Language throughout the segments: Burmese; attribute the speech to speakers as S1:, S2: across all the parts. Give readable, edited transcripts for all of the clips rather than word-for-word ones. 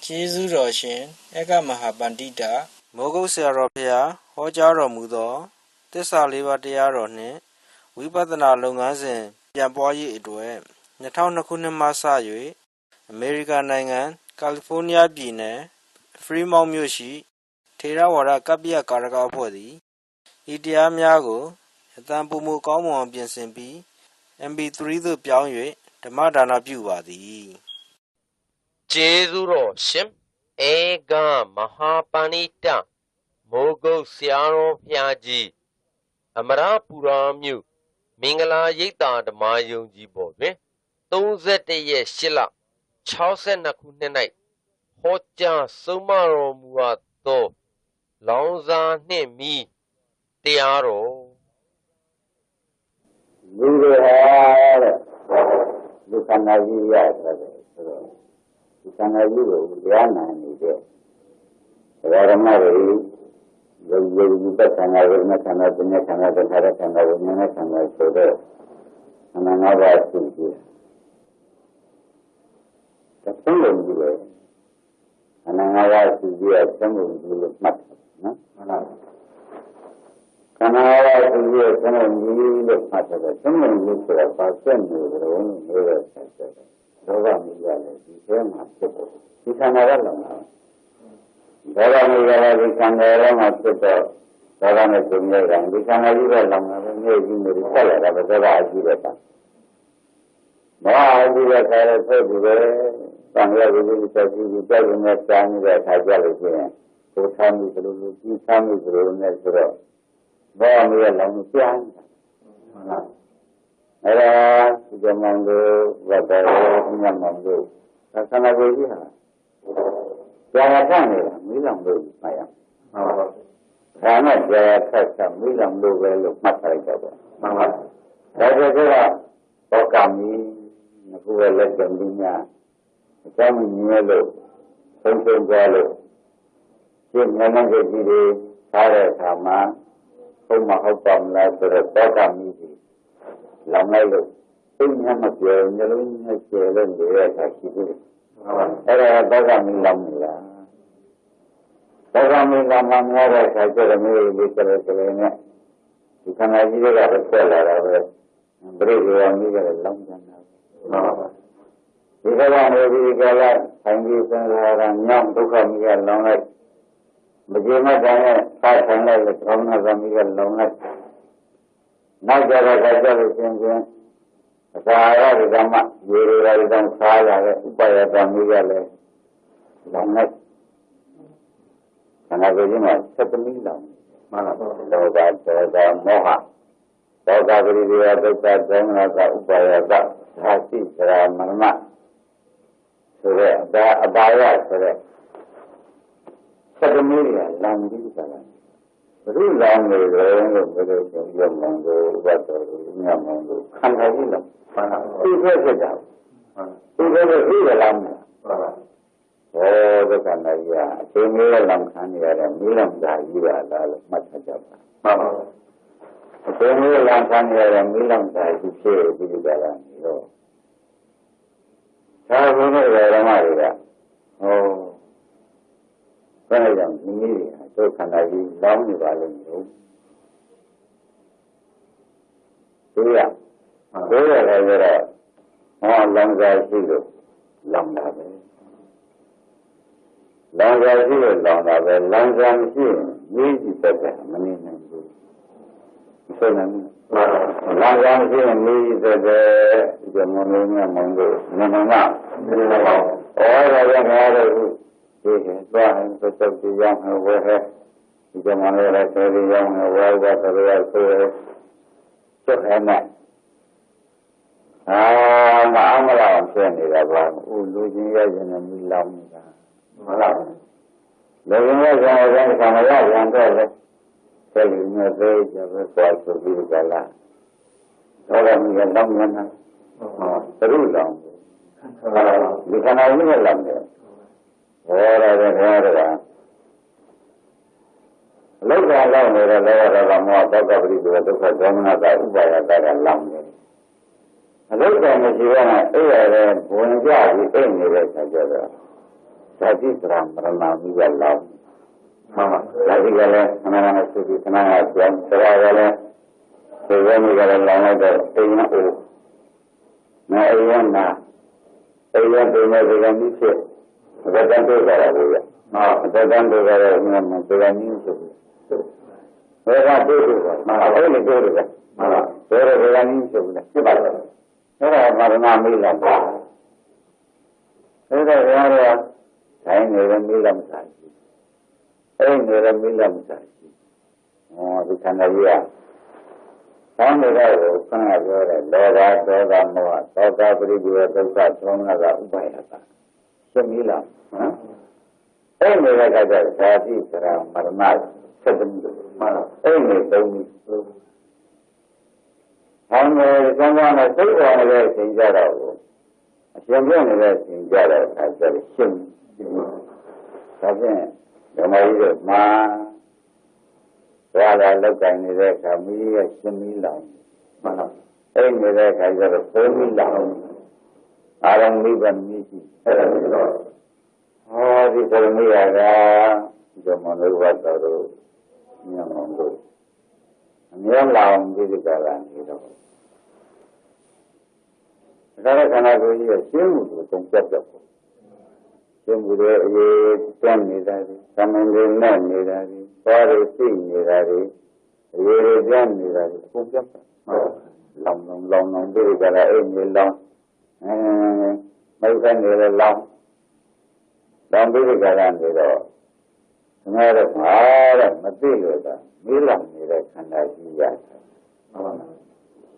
S1: ကျေးဇူးတော်ရှင်ဧကမဟာပန္တိတမိုးကုတ်ဆရာတော်ဖျားဟောကြားတော်မူသောသစ္စာလေးပါးတရားတော်နှင့်ဝိပဿနာလုပ်ငန်းစဉ်ပြန်ပွားရေးအတွက်2002ခုနှစ်မှစ၍အမေရိကန်နိုင်ငံကယ်လီဖိုးနီးယားပြည်နယ်ဖရီမောင့်မြို့ရှိထေရဝါဒကပ္ပိယကာရကအဖွဲ့သည်ဤတရားများကိုအသံပုံမကောင်းမွန်အောင်ပြင်ဆင်ပြီး MP3 သို့ပြောင်း၍ဓမ္မဒါနပြုပါသည်
S2: ကျေးဇူးတော်ရှင်ဧကမဟာပဏိတမိုးကုတ်ဆရာတော်ဘုရားကြီးအမရပူရာမြို့မင်္ဂလာရိပ်သာဓမ္မယုံကြည်ပေါ်တွင်31ရက်8လ62ခုနှစ်၌ဟောကြားဆုံးမတော်မူသောလောင်စာနှင့်မီတရားတော်
S3: လူတွေဟာတဲ့လူခန္ဓာကြီးရတယ်ဆိုတော့ဒီခန္ဓာကြီးကိုတရားနာနေတဲ့ဓမ္မတွေယုံကြည်မှုသက်ခံရတဲ့ခန္ဓာပညာခန္ဓာသင်္ခါရခန္ဓာဝိညာဉ်ခန္ဓာဆိုတော့အနန္တဘာရှိတယ်။ဒါသုံးလုံးကြီးပဲအနန္တဘာရှိတဲ့သုံးလုံးကြီးလို့မှတ်တယ်နော်။ဟုတ်လား။ခန္ဓာဘာရှိတဲ့သုံးလုံးကြီးလို့မှတ်တယ်သုံးလုံးကြီးဆိုတာပါစက်နေတယ်လို့ပြောတဲ့ဆက်တယ်။လောကမြည်ရတယ်ဒီထဲမှာဖြစ်တယ်ဒီခန္ဓာကလုံးလားဒေါသမိကလည်းဒီခန္ဓာထဲမှာဖြစ်တော့ဒေါသနဲ့ကျုံရတာဒီခန္ဓာကြီးကလောင်တာပဲနေကြီးနေပြီးဆက်လာတာပဲဒေါသအကြည့်တဲ့တာမောဟအကြည့်တဲ့ခါလည်းဆက်ပြီးပဲသံဃာဝိသုဒ္ဓဆက်ပြီးကြောက်နေတဲ့စာနေတဲ့အခါကြလို့ရှိရင်ကိုထားမိသလိုလိုကြီးထားမိသလိုနဲ့ဆိုတော့မောဟမိကလောင်ကြမ်းတာဟုတ်လားအဲ့ဒါဒီကမှန်လို့ဝတ္တရောညမှန်လို့သက္ကနာကိုကြီးဟာကြာရတတ်နေတာမိလောင်လို့မှတ်ရအောင်ဟုတ်ပါဘူး။ဒါနဲ့ကြာရထက်တာမိလောင်လို့ပဲလို့မှတ်ထားလိုက်တော့မှန်ပါဘူး။ဒါဆိုတော့ဘောကမီငခုလက်ကြံပြီးများအကြောင်းမြင်လို့ဆုံးရှုံးကြလို့ဒီငန်းငန်းကြီးတွေထားတဲ့အခါမှာဟုတ်မဟုတ်ပါမလားဆိုတော့ဘောကမီကြီးလောင်လိုက်လို့သိဉာဏ်မပြောညလုံးနဲ့ကျေလို့နေတဲ့အခါရှိသေးတယ်အဲ့ဒါဘောကမီလောင်နေတာဘောကမီလောင်မှများတဲ့အခါကျတော့မျိုးလေးကလေးကလေးနဲ့ဒီခန္ဓာကြီးတွေကပဲဆက်လာတာပဲပရိသေယမီးကလည်းလောင်နေတာဒီကကနေဒီကလာဆိုင်ကြီးစံလာတာညောင်းဒုက္ခမီးကလောင်လိုက်မကြေမတန်နဲ့စားဆိုင်လိုက်လို့ကောင်းနာသမီးကလောင်လိုက်နောက်ကြတော့ကြလို့ရှင်ချင်းအစာရဒီကမှရေတွေရီတောင်စားလာတဲ့ဥပယသမီးကလည်းလောင်လိုက်ခန္ဓာကိုယ်ကြီးမှာသတ္တမီးလောင်မှန်လားလောဘဒေါသမောဟဒေါသပရိဒေယဒုက္ခဒေါမနကဥပယကသာရှိစရာမရဏဆိုတဲ့အပါယဆိုတဲ့သတ္တမီးကလောင်ပြီးကြတာဘုရုလောင်နေတယ်လို့ပြောလို့ရုံမောင်တို့ဝတ်တော်တို့ညမောင်တို့ခန္ဓာကြီးလောင်မှန်ပါဘူးသိခဲ့တာဟုတ်သိခဲ့လို့သိရလားမှန်ပါဘောဒုက္ခနာကြီးအချိန်လေးလောင်ခံနေရတဲ့မိလောင်တာကြီးပါလားလို့မှတ်ထားကြပါမှန်ပါအချိန်လေးလောင်ခံနေရတဲ့မိလောင်တာကြီးဖြစ်ပြီးကြတာနေတော့သာဘုရားရဲ့ဓမ္မတွေကဟောဘယ်လိုကြောင့်ဒီနည်းဒုက္ခနာကြီးလောင်နေပါလိမ့်မယ်လို့သိရသိရတယ်ဆိုတော့ဟောလောင်စားရှိလို့လောင်တာပဲလောင်စားရှိလို့လောင်တာပဲလောင်စားမရှိရင်ကြီးကြည့်တတ်တယ်မနေနိုင်ဘူးဆိုနေလောင်စားမရှိရင်ကြီးကြည့်တတ်တယ်ဒီမောင်လေးနဲ့မောင်တို့နမမဒီလိုပါဩဒါလည်းငါတို့ဒီကသွားရင်ပတ်သက်ကြရမယ်ဝဲဟဲ့ဒီကမှလည်းဆယ်ရအောင်ဝဲတာတရားဆိုရဲသက်ဟဲ့နဲ့မအမလာဖြစ်နေတာပါဦးလူချင်းရရင်လည်းမိလောင်နေတာဟုတ်လားလူချင်းရရင်လည်းဆံရရန်တော့လေဆယ်ရင်းနဲ့သေးကြပဲသွားဆိုပြီးကြလားတော့လည်းမြင်တော့မြင်တာသရုလောင်ဒီခန္ဓာကြီးနဲ့လောင်တယ်ဟောရတယ်ခေါ်ရတယ်လောကလောက်နေတဲ့လောကကမောသောကပရိသေဒုက္ခဒေါမနကဥပါယတကလောင်နေအလုတ်တော်မရှိဘဲနဲ့အဲ့ရတဲ့ဘုံကြပြီးအိတ်နေတဲ့ဆံကြတော့ Jadi seram berenang di dalam. Jadi kalau anak-anak suci senang aja, kalau sebenarnya kalau lama itu ini nah ini punya dengan itu, ada tentu kalau dia, ada tentu kalau memang dengan itu, mereka itu, ini itu, mereka dengan itu, cepat, mereka berenang di dalam, mereka yang saya dalam sahaja. Ini dalam sahaja. Oh, di sana dia. Kami tahu kenapa doa doa beri dua doa semua ada upaya. Sembilan. Ini mereka jadi serang marmar sebentar. Ini tahu. Kami semua nak semua ada sejarah. Semua ada sejarah ada sim. Tapi kami itu Wala lekai ni dek kami ya sembilan. Ini dek ajar sembilan. Arang ni ban misi. Oh di koloni ada zaman luar baru yang monggo. Yang lawan di jalan itu. Sekarang karena tu dia semua konsep tu. Semua dia tuan ni dari, sambil ni dari. Baru ni dari, ni dari, konsep. Long beri kalau ini long, macam ni long beri kalau ni dah. Sebenarnya ada mati juga, bilang ni dah kena dia.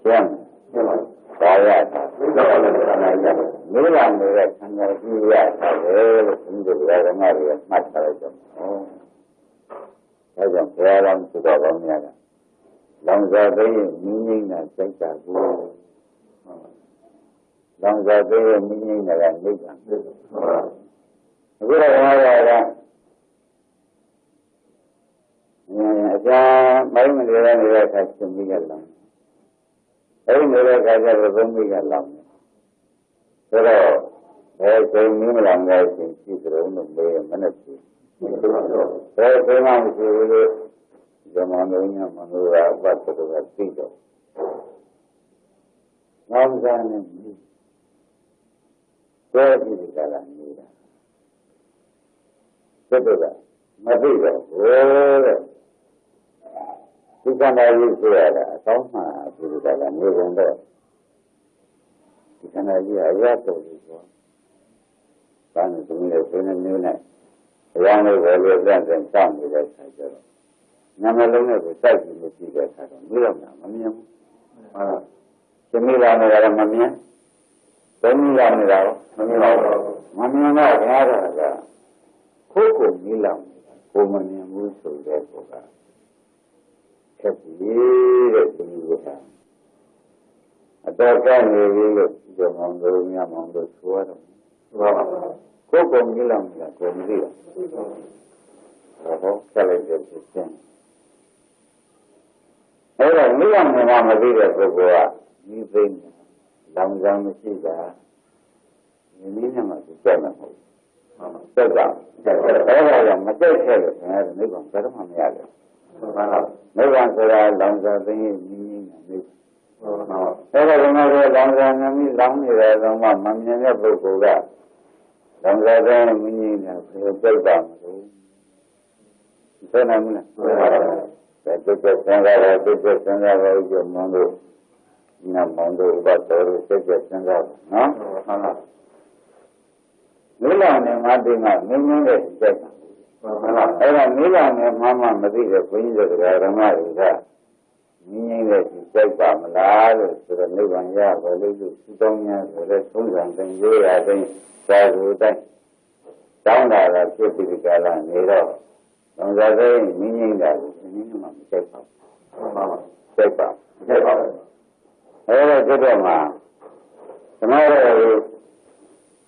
S3: Siang, saya tak. Bilang ni dah kena dia. Untuk orang ada masalah tu. Macam orang sudah banyak. Langkah ini minyak cakap. Langkah ini minyak yang nikah. Bila ada mari mereka kasih minyak lang. Mereka kasih minyak lang. Kalau saya minyak lang kasih terus untuk mana sih? Saya memang sih zaman ini manusia buat seperti itu. Nampak ni, saya di dalam ni. Betul, mati dah. Bukan lagi saya, sama di dalam ni benda. Bukan lagi ayat tu. Kan semua sebenarnya ni nak. Yang ni boleh belajar sama dia saja. Nama lainnya besar juga tidak ada. Bilang nama ni. Sembilan orang mamnya. Sembilan orang mamnya nak ada. Koko bilang, komanya musuh dia koka. Kecil dia. Ada kan ni jangan dorongnya mangga suara. Koko bilang ya komdia. Kalau jadi sistem. Orang bilang nama dia koko ni pun dalam mesti dah. Ini nama sistem apa? Sebab orang yang macam saya ni bukan kerana ni ada. Mereka sudah langgar ini ni. Orang yang langgar ni langgar ramah mamnya berkuda. Langgar ini ni sebab itu nama. Itu sendiri itu mandu. Ina mandu ubat terus sendiri. Milang ni mati nak, minyak dia. Orang milang ni mama mati dia punya dia ramai dia. Minyak dia cakap malah sudah ni banyak boleh tu sudahnya sudah sungguh tinggi ada jauh dah. Jangan dah cuci kalah ni dah. Orang jadi minyak dia mama cakap. Cakap. Orang jadi mah. Sebenarnya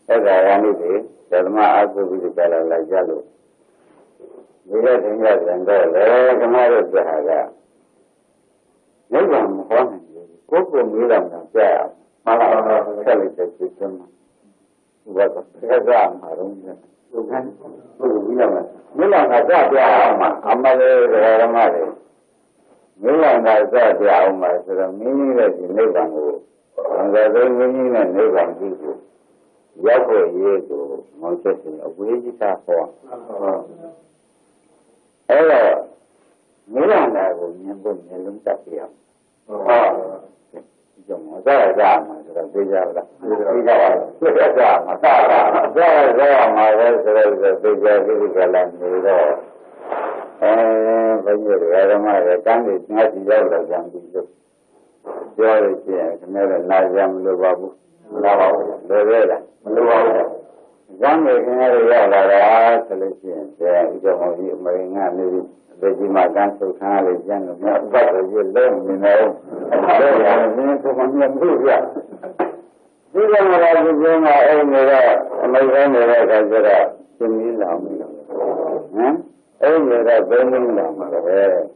S3: yang ini, dalam aku bisa belajar lu. Bila tinggal rendah, kemarin berharga. Memang mohon, kau milam nak malah kalau kita sistem buat kerja marum. Milan ada dia amal ramai. Milan ada dia amal sudah mini lagi ni bangku. Angkasa mini ni bangku tu. Ya kau ye tu macam ni. Aku ini tak faham. Milan aku nyambung nyelum tak dia. Jangan saya sudah beja lah. Beja masa. Saya masa sudah beja di jalan ni dah. Banyak ramai kan ni ngaji jalan jam tu. Jual je, kemudian najam luabu, luabu, luabu. Jam ni kemudian ada seleksi. Saya itu mengingat ni. Bagi makan sukan lejan, macam tu je minum. Ini tu macam tu ya. Jika malah jika mereka kerja sembilan, mereka bermula mereka.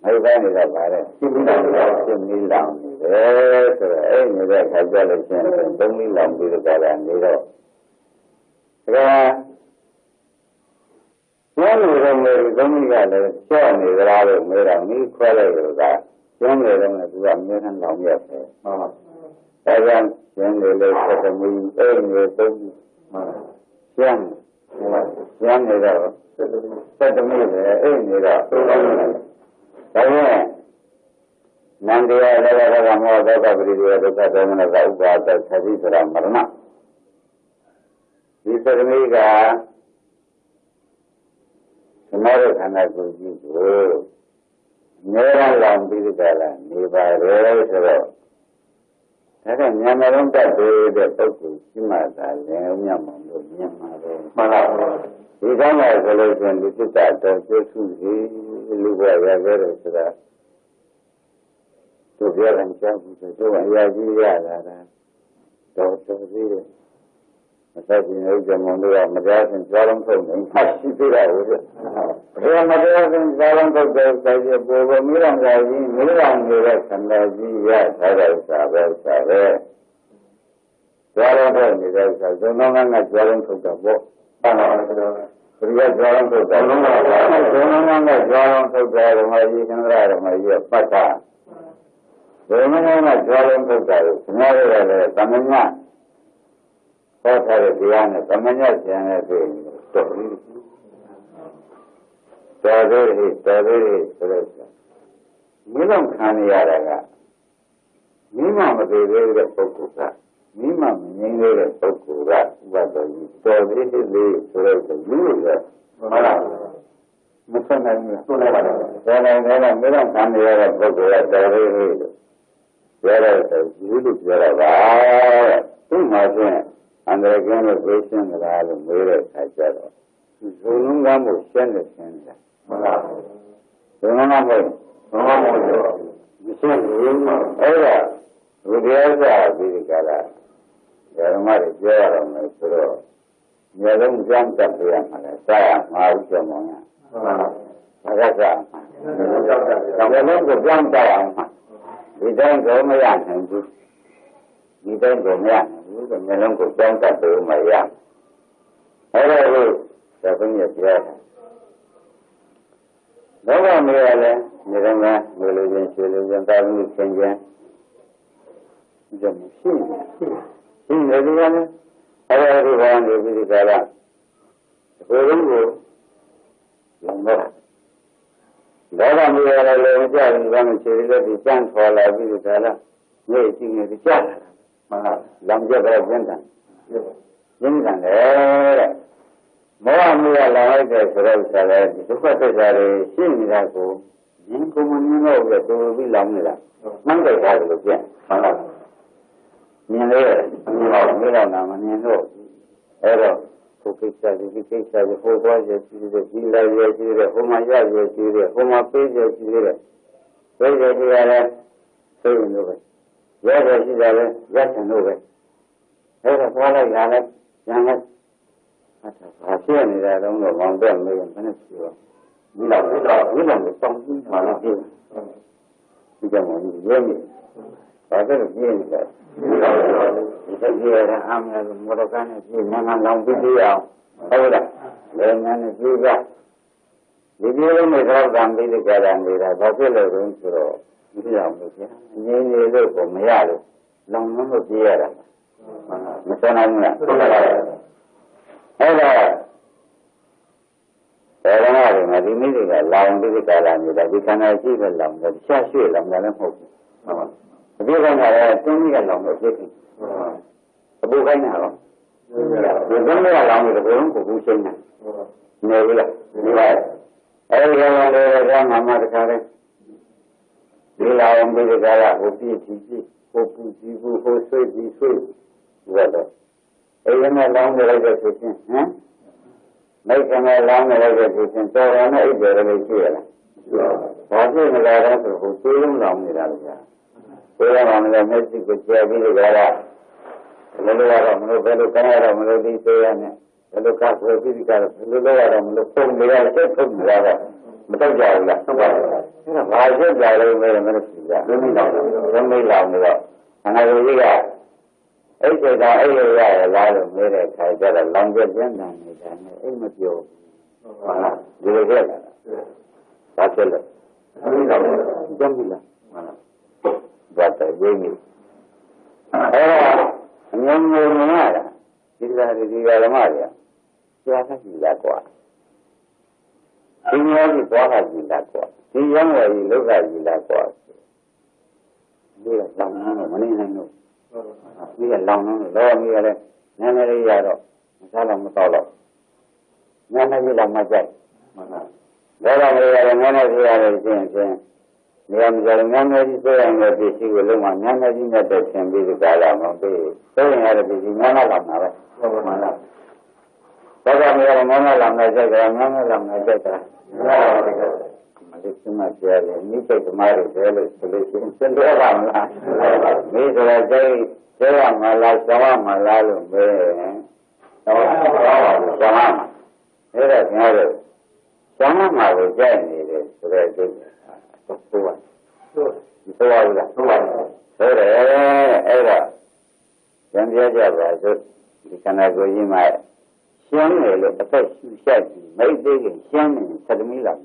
S3: Mereka ni dah barat sembilan, mereka kerja lejan bermula di negara ni dah. Yang ni ada siapa ni berada mereka ni kuala juga. Yang ni juga mereka lama ya. Saya yang ni ketemu ni tu. Yang ni dah ketemu ni dah. Saya nanti ada kamu ada beri dia dekat dengan ada ubah ada jadi serang mana. Di sana Semua anak kunci tu, mereka lambi dalam ni baru sebab. Tapi nyaman tak ada tu cuma dalam nyaman tu nyaman. Mana? Di sana kalau jadi kita tu suci lupa ya beres sebab. Tu dia rancang tu ya dia lah. Tu dia. Masa ini zaman dulu madrasah jalan tu masih tidak ada. Dia madrasah jalan tu saya bawa milang lagi sandaji ya saya. Jalan tu ni saya jangan jalan tu bawa. Pria jalan tu jangan jalan tu ramai ramai patah. Jangan jalan tu semua ada tamanya. Kau cari dia ni, temannya siapa tu? Tayar, terus. Minum khani ada. Minum berbeza pokoknya. Minum ni pokoknya. Buat ini, terus. Juga. Mana? Macam mana? Mana minum khani ada pokoknya. Tayar. Tayar, hidup tayar. Tu macam. Andra kena bersih dengan mereka saja. Zulum kamu sendiri. Zulum kamu. Mesti ada. Udah di kala. Yang mana jual mereka. Yang jam tapi yang mana saya mahu semuanya. Agak jam. Yang jam saya. Kita kau yang hendak. Kita yang Memang kurang tak bermayan. Ada tu, saya punya dia. Bapa mereka mereka melayan tahu kenyan. Jadi sih lagi kan? Ada orang lebih di dalam. Orang tu lama. Bapa mereka lebih jauh dengan cerita di sana lebih di dalam. Ni tinggal di sana. Lamjak berjentan, jentan le. Mau ambil lagi ke sekolah sekolah, sekolah sekolah sini aku, yang komunikasi orang tu lebih lama lah. Mana saya tu je, mana? Ni le, nama ni le. Ada, kisah, foto je, bila je, homaya je, homape je, saya ada, saya ni. Ya jadi dah, ya sendu. Ada apa lagi yang hasil ni dah orang orang mana siapa. Bila betul mana ni. Kita mau ni. Baca begini kan. Kita dia amal merupakan itu memang lampu dia. Tahu tak? Dengan juga. Jadi orang mereka ganti di jalan dia. Baca lorong suruh. Dia mungkin. Ini lu komia lu. Lampu dia lah. Macam mana? Ada. Orang ada di ni dia lampu di jalan dia. Di sana sih lampu. Siapa lampu lampu. Dia kan ada tinggi kan lampu sih. Bukan apa. Bukan lampu itu orang kubusinya. Nelah. Orang orang nama sekarang. Dia lampu di jalan. Kopi cici, kopi cici, kopi cici. Buat. Yang lampu lagi cici. Mereka lampu lagi cici. Orang itu orang itu lah. Pasti negara tu hukum lampu dia. Orang orang mesti kerja di negara. Lalu orang lalu kerana lalu di sana, lalu kasus di sana, lalu orang lalu pun dia cepat berada. Betul jauh lah. Bahasa jauh mereka sudah. Demi lalu lah. Anak juga. Dah ya lalu mereka kerja lalu jangan ni sana. Mesti yo. Jadi dia. Pasal. Jangan. Baca jadi. Yang mana? Kita di dalam mana? Siapa kita kuat? Ini lagi kuat kita kuat. Ini yang lagi luka kita kuat. Dia lama mana ni? Dia lama ni ada. Nana dia ada. Masalah masalah. Nana dia lama jadi. Dalam dia ada nana dia ada jenis. Dia menjalankan itu yang lebih sih belum mana lagi ada sambil dalam apa. So yang ada di mana lama mana. Kalau dia mana lama saja, mana lama saja. Macam macam ni kemarin saya solusi sendiri lama. Ni saya malah sama malah lumbe. Sama. Ada. Sama malah jadi ni sudah tu. Tuan. Tuan lah. Era. Yang dia jawab tu di kana goji mai. Siang ni le apa susah ni. Mai dek siang ni termilah.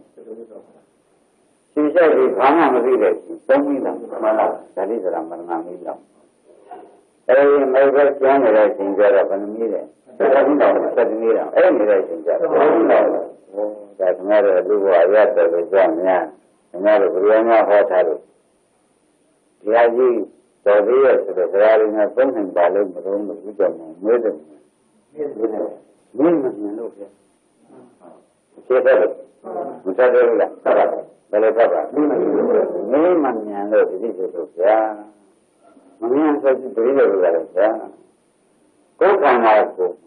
S3: Susah di mana mesti dek. Termilah. Mana jadi dalam mana milah. Mai ber siang ni le tinggal apa ni le. Termilah. Ni le tinggal. Dah kemarin dulu ayat terjemahnya. Hanya beriannya hotel. Dia ji Saudi sebenarnya pun hendak belum begitu mudah. Ni mana lu ya? Siapa? Musa dulu lah. Boleh apa? Ni mana lu begitu ya? Mana saja beri dulu ya. Kau kan aku.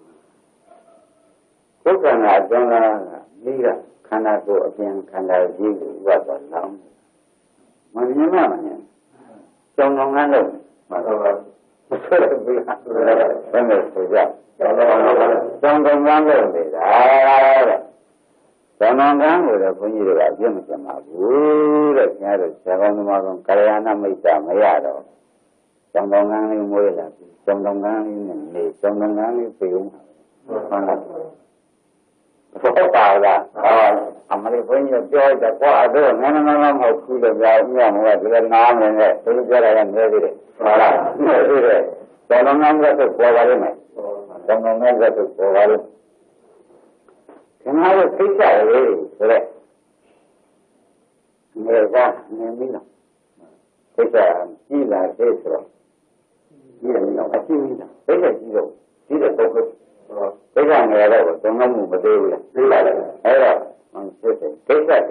S3: Kau kan ada ni lah. Karena aku yang kandal jiwa buat dalam. Mana? Contohnya lo. Benar saja. Contohnya lo beda. Contohnya lo punya juga dia macam apa? Ada sekarang macam karyana macam apa? Contohnya ni mulai lagi. Contohnya ni. Contohnya ni peung. Mana? Tahu lah. Amal punya jual dapat ada. Mana mau kuda berapa mau jual nama ni. Tuh jualan ni. Malah ni. Kalau nama tu kuala ni. Kalau nama tu kuala. Kenapa kita ni? Boleh. Mereka ni lah. Kita gila kita. Gila, pasti gila. Kita gila. Kita fokus. Kita ni ada, jangan mu betul lah. Ada, kita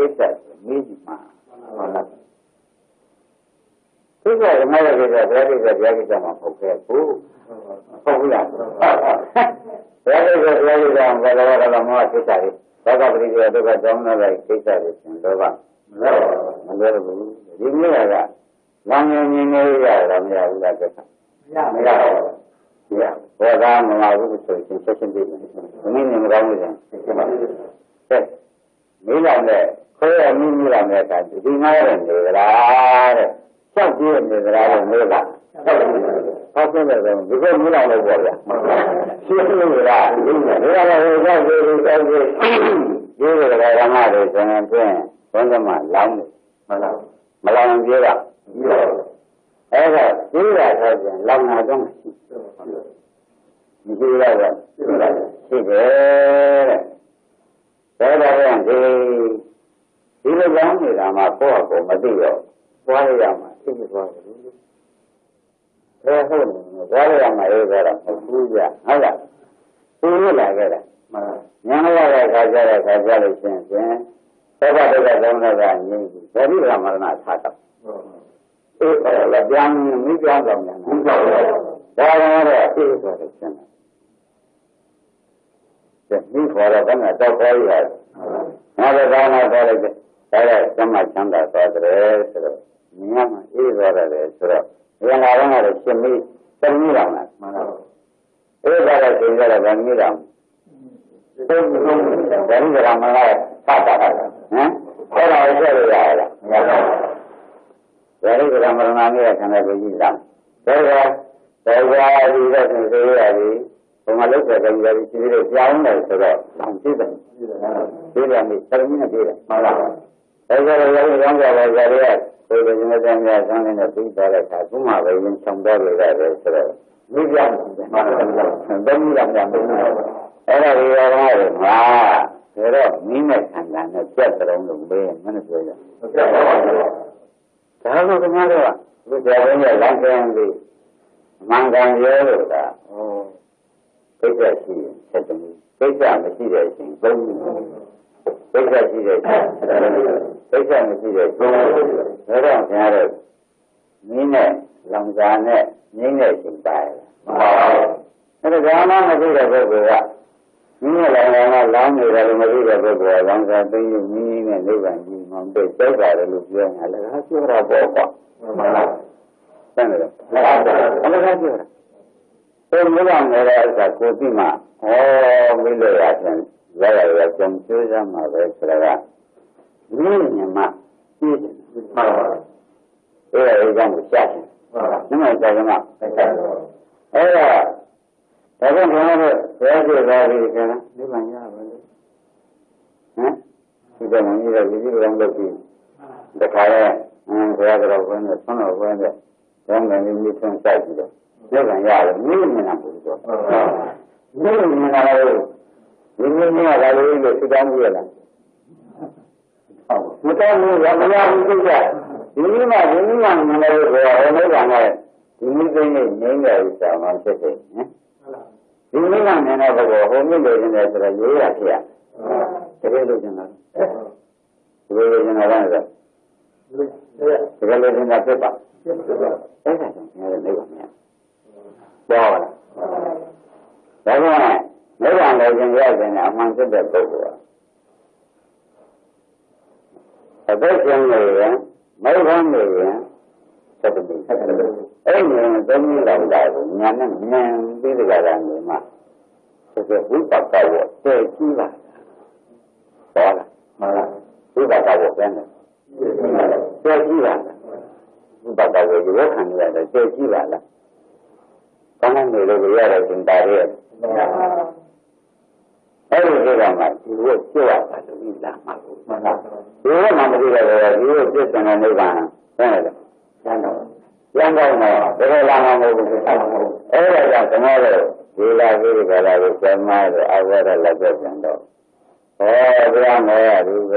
S3: ni mana? Kita mana kita mampu kerja. Popular. Kita kalau mau kita ni, kalau beri dia tu kan jangan lagi kita ni, lepas. Lepas ini ada. Lama ni ya, udah kita. Ya, orang mengaku betul, sensasi dia. Ini mengaku dia. Ni lah ni, kau ni lah ni kan. Di mana ni lah? 6ပြည့်နေတာလည်းမဟုတ်လားဟုတ်ပြည့်တယ်ဒီကိုမလောက်လို့ပေါ့ဗျာရှင်းလို့လားဒီကလည်း6ပြည့်6ပြည့်6ပြည့်ဒီလိုဓမ္မတွေဆိုရင်ဖြင့်ဘုန်းကြီးမှလောင်းတယ်မလောင်းပြေးတာအဲ့ဒါပြေးတာဆိုရင်လောင်းတာတော့မရှိဘူးလားရှိတယ်တဲ့ဒါတော့ဒီလိုကောင်းနေတာမှကိုယ့်အကိုမသိတော့ပွားရရမှာသိကြသွားတယ်ဟုတ်တယ်ပွားရရမှာရေးကြတာမဟုတ်ကြဟုတ်လားသူရလာခဲ့တာဉာဏ်ရတဲ့ခါကျလို့ရှိရင်သောတာဒုက္ခသမဏကငြိမ်းပြီဗေဒိကမရဏသာတော့အေးအဲ့ဒါပြန်မိကြောင်းဆောင်တယ်မိကြောင်းတယ်ဒါတော့အေးဆိုတော့ရှင်းတယ်မိခေါ်တော့ဘယ်နဲ့တော့ခေါ်ရတယ်ငါလည်းကောင်းတော့ခေါ်လိုက်တယ်ဒါတော့စမချမ်းသာသွားတယ်ဆိုတော့မြင်မှအေးသွားတယ်ဆိုတော့ဉာဏ်လာတော့ရှင်းမိသတိတော်လားမှန်ပါဘူးအေးသွားတဲ့ချိန်ကျတော့ဗမိတော်ဘယ်လိုလဲမလားသာတာဟမ်အဲ့ဒါကိုဆက်လို့ရလားမရပါဘူးဘယ်လိုကမရဏနဲ့ခန္ဓာကိုယ်ကြီးလားဒါကတရားဒီတဲ့ဆိုရည်ဘုံမလုတ်တဲ့ကြည်ရှိသေးတယ်ကြောင်းတယ်ဆိုတော့လောင်သိတယ်သိတယ်မိသတိနဲ့သိတယ်မှန်လားဒါကြတော့ရောင်းကြတယ်ကြရတဲ့ကိုယ်ကဉာဏ်ဉာဏ်ဆန်းနေတဲ့သိသွားတဲ့အခါဘုမပဲရင်ဆောင်တော့ရတယ်ဆိုတော့မိပြောင်းတယ်မှန်လားဘယ်နည်းလားပြန်ပြီးအဲ့ဒါဒီရောမှာဒါတော့မိမဲ့ခန္ဓာနဲ့ပြတ်တုံးလို့ပဲမနဲ့ပြောရဒါလို့ခင်ဗျားတို့ကဒီကြောင်ရဲ့လမ်းကျမ်းပြီးမှန်ကန်ရဲလို့ကဩဒိဋ္ဌရှိရင်ဆက်တယ်ဒိဋ္ဌမရှိတဲ့အချိန်ဘုံဒိဋ္ဌရှိတဲ့အချိန်ဒိဋ္ဌမရှိတဲ့အချိန်ဒါတော့ခင်ဗျားတို့မိနဲ့လောင်စာနဲ့ငိမ့်တဲ့အချိန်တိုင်းအဲ့ဒါကမှမသိတဲ့ပုဂ္ဂိုလ်ကမိနဲ့လောင်စာကလောင်းနေတယ်လို့မသိတဲ့ပုဂ္ဂိုလ်ကလောင်စာသိရင်မိနဲ့နိဗ္ဗာန်ကြီးမှမသိကြောက်ပါတယ်လို့ပြောနေတာလည်းဟာပြောတာပေါ့ကွာမှန်လားတန်းတယ်လည်းဟာပြောတာဘယ်လိုပြောတာဘယ်လိုလဲနေတဲ့အခါကိုသိမှမိလို့ရပြန်ရရကြုံကျိုးရမှာပဲဆိုတာကမိနဲ့မှသိတယ်မှန်ပါဘူးအဲ့ဒါအကြောင်းကိုရှာတယ်မှန်ပါဘူးနမကြောင့်ကအဲ့ဒါဒါကြောင့်ကျွန်တော်တို့ဘယ်လိုသွားပြီးကျန်နိဗ္ဗာန်ရပါလဲဟမ်ဒီကနေ့ရည်ရည်ရောင်းလို့ပြီးတခါလဲဘုရားတော်ဘုန်းနဲ့ဆွမ်းတော်ဘုန်းနဲ့ကျောင်းကနေမိထွန်းစိုက်ပြီးတော့နိဗ္ဗာန်ရတယ်မြင်နေတာဘူးတော့မြင်နေတာလို့ဒီမြင်နေတာလည်းလို့သိတောင်းပြရလားမတောင်းဘူးရမရဘူးသိကြဒီနည်းမှမြင်နေလို့ပြောနိဗ္ဗာန်နဲ့ဒီနည်းသိနေငြိမ်းရည်စာမှဖြစ်တယ်ဟမ်ဒီနည်းကမြင်တဲ့ဘုရားဟိုမြင့်လို့နေတယ်ဆိုတော့ရေးရဖြစ်ရတကယ်လို့ကျင်တာဒီလိုကျင်တာလည်းတကယ်လို့ကျင်တာဖြစ်ပါအဲ့ဒါကြောင့်ငါလည်းနိဗ္ဗာန်မြင်ပြောပါလားဒါကနိဗ္ဗာန်လည်းကျင်ရခြင်းနဲ့အမှန်ဖြစ်တဲ့ပုဂ္ဂိုလ်အသက်ရှင်နေရင်နိဗ္ဗာန်နေရင်သက်တည်းအဲ့ဒီသုံးမျိုးလောက်လာကိုညာနဲ့ဉာဏ်ပြီးကြတာနေမှာဆိုဝိပဿနာကိုတည်ကြည့်ပါဟုတ်လားမှန်လားဝိပဿနာကိုပြန်တယ်တည်ကြည့်ပါဝိပဿနာကိုရောခံရတယ်တည်ကြည့်ပါလားကောင်းနေလို့ရတဲ့သင်္တာရဲ့အဲ့ဒီကိစ္စမှာဒီလိုပြောရတာလို့လာမှာကိုမှန်လားဒီလိုမှမသိရတော့ဒီလိုပြည့်စုံတဲ့နိဗ္ဗာန်ဟုတ်တယ်ကျန်တော့ပြန်တော့တော့ဘယ်လိုလာမှာမဟုတ်ဘူးအဲ့ဒါကြောင့်ကျွန်တော်တို့ဒီလာကြီးကလာကိုကျမ်းမာတယ်အဝရလက်ပြပြန်တော့ဘုရားမောရဒီဘ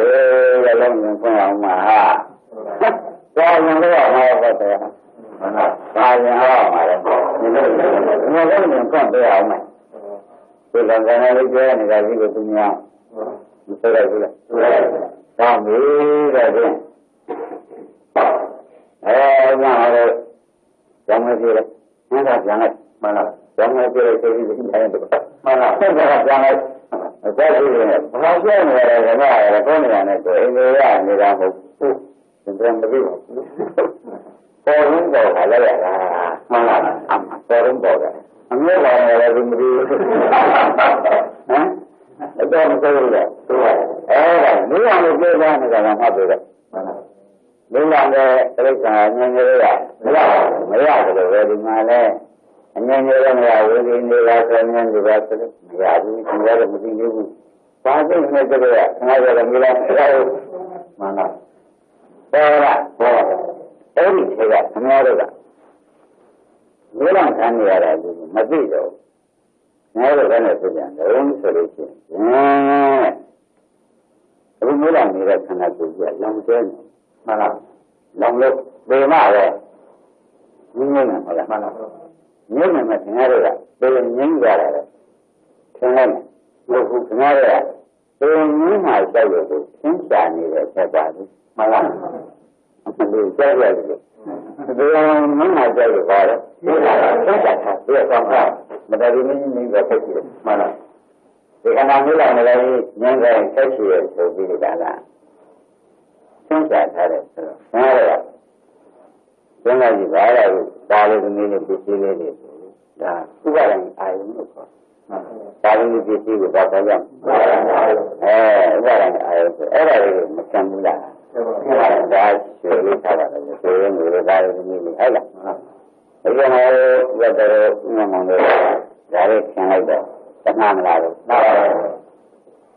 S3: ယ်လုံးရင်ဖွင့်အောင်မှာဟာသာရင်တော့ဟောတော့တယ်မှန်လားသာရင်ဟောမှာလေဒီလိုမျိုးရင်ဖွင့်ပေးအောင်မယ်ဒီလက်ကနေ့လေးပြောနေတာကြီးကိုသူများမသိရဘူးလားသာမီးတဲ့ဖြင့်ညတော့ကျောင်းမပြေတယ်။ဘုရားပြန်လိုက်မှန်လား။ကျောင်းမပြေတဲ့စိတ်ကြီးတိုင်းတယ်မှန်လား။ဆက်ကြပြန်လိုက်။ဆက်ကြည့်ရင်ဘာပြောနေလဲကဘာလဲကိုယ်နေရတယ်ကိုအိမ်လေးရနေတာမဟုတ်ဘူး။သင်ပြန်မသိဘူး။ပေါ်ရင်းတော့လာရတာမှန်လား။ပေါ်ရင်းတော့တယ်။အမျိုးတော်လည်းဒီမသိဘူး။ဟမ်။အဲ့တော့မသိဘူးလေ။အဲ့ဒါနေရာကိုပြေးသွားနေတာကမှတ်တယ်မှန်လား။ Nếu là cái nhân như vậy, mấy là cái về thì mà này, nhân như là người đi ra cái nhân thì ra cái người đi không ra được một cái gì, quá cái này cái này, ngay giờ là người làm mà nào, đó là, đấy thì thế là không nghe được à, nếu làm cái này là gì, mất đi rồi, nghe được cái này thì chẳng được, không xử lý gì, lúc mới làm gì là thằng nào cũng vậy, long trên, mà nào. Long lúc về mà rồi nhưng mà là nhưng mà thế này rồi bây giờ những cái này thế này lúc thế này rồi bây giờ những mà chơi được chính xác như vậy sẽ qua đi mà làm đi chơi rồi bây giờ những mà chơi được rồi bây giờ chính xác thật bây giờ không phải mà đây những cái cái gì mà làm thì cái nào như là này những cái gì rồi thì đã là chính xác thật đấy thế này rồi Thế này thì phải là ta lên cái này bị xí lên đi, đã, cứ vậy là ai cũng được rồi, ta lên cái xí của ta phải làm, vậy là ai cũng được, ấy là một trăm mười là, đã sửa đi sao là sửa người ta lên cái này hay là, bây giờ này bây giờ mọi người đã đi xem lại rồi, các nam là rồi,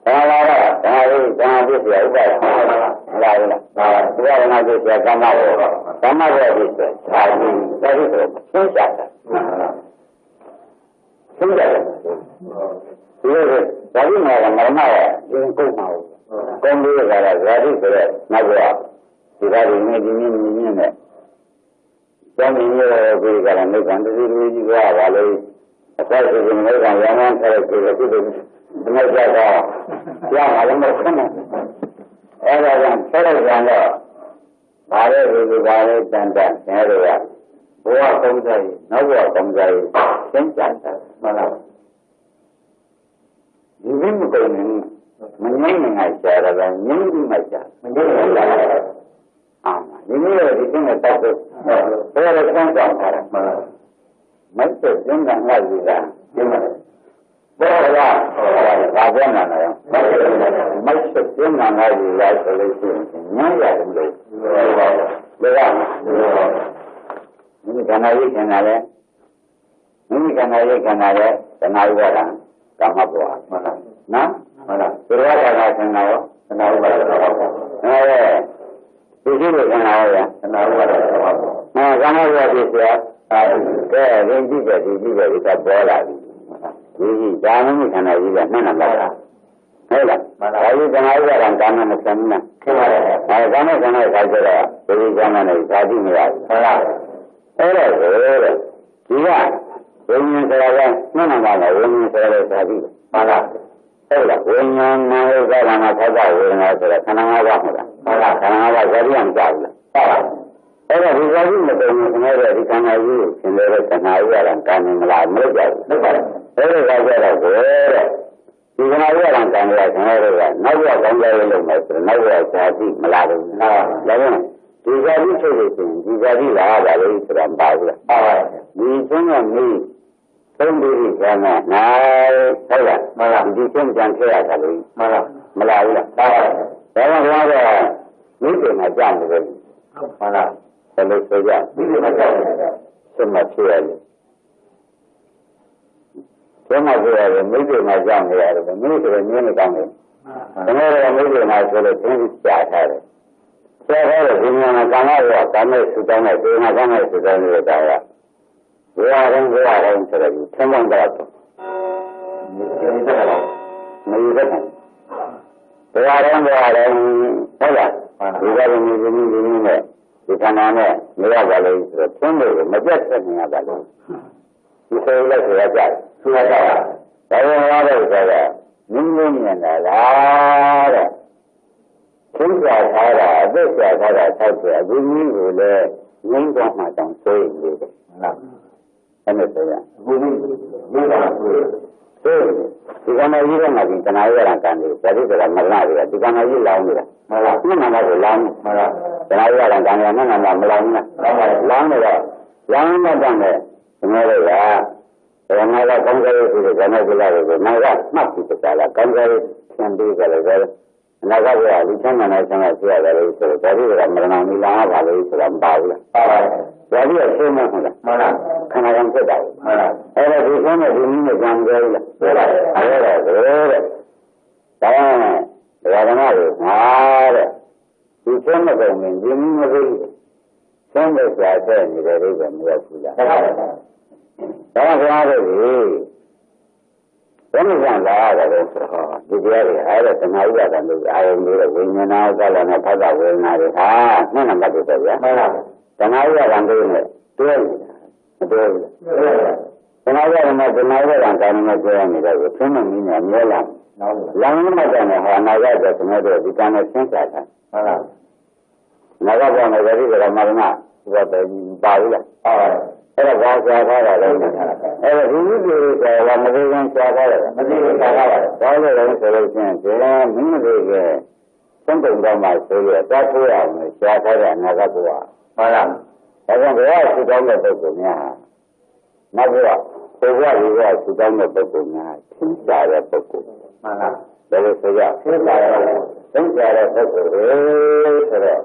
S3: Jangan dia ubah lah, ubah dengan dia sama dia dia, jadi tu susah, susah. Jadi mana ini kau mau, kau dia kalau jadi tu nak buat, tidak ini ni. Jadi ini beri kalau ni kan jadi juga walau, asal sebenarnya kan yang kalau kita Benar jaga, yang malam berkena. Yang saya jaga, bare dan saya buat komjai, nak buat komjai, senjata mana. Ini bukan menyenangkan cara dan menyenangkan. Ini di sini tak saya rasa cara. Macam jangan lagi lah. Đó là ba bốn là này, mấy chục tiếng là ngày gì lại xử lý chuyện nhớ lại cũng được, được không? Những cái này đấy, những cái này cái nào vậy là cảm ơn quá, nè, cái đó là cái nào vậy? Này, cái gì cái nào vậy? Cái nào vậy thì sao? Cái gì cái ta bỏ lại. Jadi jangan ni kena juga mana lah. Hela, kalau jangan ada orang kena macam mana. Jangan saja. Jadi jangan jadi ni lah. Hela. Iya. Ini saya mana ini saya jadi. Hela. Ini mana saya nak saja. Ini saya kena apa jadi yang jauh. Hela, jadi macam ni jadi kena ini. Sendiri kena orang kena melalui jauh. Thế là cái là thì cái nói là làm càng là càng là nói là càng là luôn mà nói là cái gì mà là đúng không? Thì ra đi chơi thì ra đi là đi làm bài rồi. Đi xuống là đi không đi thì cái này thấy là mà làm đi xuống chẳng thế là cái gì mà là rồi. Đó là mấy chuyện này chẳng được mà là cái lúc bây giờ xem mà chơi thế mà giờ mấy điều này chẳng được rồi, mấy điều như này chẳng được. Thế nên mấy điều này rồi cũng trả thay rồi. Trả thay rồi thì mà cái này sự cái này sự cái này là vừa không thế là không bằng đó. Mấy cái này. Vừa thế là bây giờ mình này thì cái này người ta bảo là không được mà chết thì người ta bảo thì tôi là người ta sudah saya ada minggu ni ada. Kita ada saja. Minggu le minggu macam saya ni. Apa saya? Jika nak ini lagi, kenapa orang kan ni? Jadi kalau malam ni, jika nak ini lawan ni, ni mana lawan? Kenapa orang kan ni? Mana lawan ni macam ni. Sebenarnya. Orang ada kongsi itu, jangan bilang itu. Mereka masih berjalan kongsi yang di kalau နာဂဘုရားလူချမ်းသာနဲ့ဆံကဆွရတယ်လို့ဆိုတော့ဒါကြီးကမရဏမီလာပါလို့ဆိုတာမပါဘူးလားပါပါတယ်ဒါကြီးကရှင်းမဟုတ်လားမှန်လားခန္ဓာကံဖြစ်တာမှန်လားအဲ့ဒါဒီဆင်းနဲ့ဒီနည်းနဲ့ကြံကြရလားဟုတ်ပါဘူးအဲ့ဒါဆိုတဲ့ဒါကဓမ္မတွေငါတဲ့ဒီဆင်းမကုန်ရင်ဒီနည်းမသိဘူးဆင်းတဲ့ကြာတဲ့နေတဲ့တွေပဲမရောက်ဘူးလားဟုတ်ပါဘူးဒါကဘုရားတို့ဘယ်လိုကလာရတယ်ဆိုတော့ဒီတရားတွေအဲ့ဒါသမာဓိကတည်းကအာရုံတွေဝိညာဏဥပါဒနာဖတ်တာဝေဒနာတွေဟာနှစ်နံပါတ်တွေပဲဗျာမှန်ပါသမာဓိကတည်းကတွဲနေတာမတွဲဘူးသမာဓိကတည်းကသမာဓိကတည်းကတွဲနေတယ်ကိုသင်မမင်းနဲ့အမြဲလာလောင်းမတန်တဲ့ဟာနာဂတ်တဲ့သမာဓိဒီကံနဲ့ဆင်းချတာမှန်ပါနာဂတ်ကလည်းဒီကရမရဏဘုရားပဲပါဘူးလားအဲ့ဒါဘာရှားထားတာလဲအဲ့ဒါဒီလိုတွေကမသိရင်ရှားထားတယ်မသိရင်ရှားထားတယ်ဘာလို့လဲဆိုလို့ချင်းဒီမင်းတွေကသုံးပုံတော့မှဆိုရတာထိုးအောင်ရှားထားတဲ့အနာဂတ်ဘုရားမှန်လားဒါကြောင့်ဘုရားဆူတောင်းတဲ့ပုဂ္ဂိုလ်များနောက်ပြီးတော့ဘုရားကြီးကဆူတောင်းတဲ့ပုဂ္ဂိုလ်များသင်္ချာတဲ့ပုဂ္ဂိုလ်မှန်လားဒါလို့ဆိုရသင်္ချာတဲ့ပုဂ္ဂိုလ်တွေဆိုတော့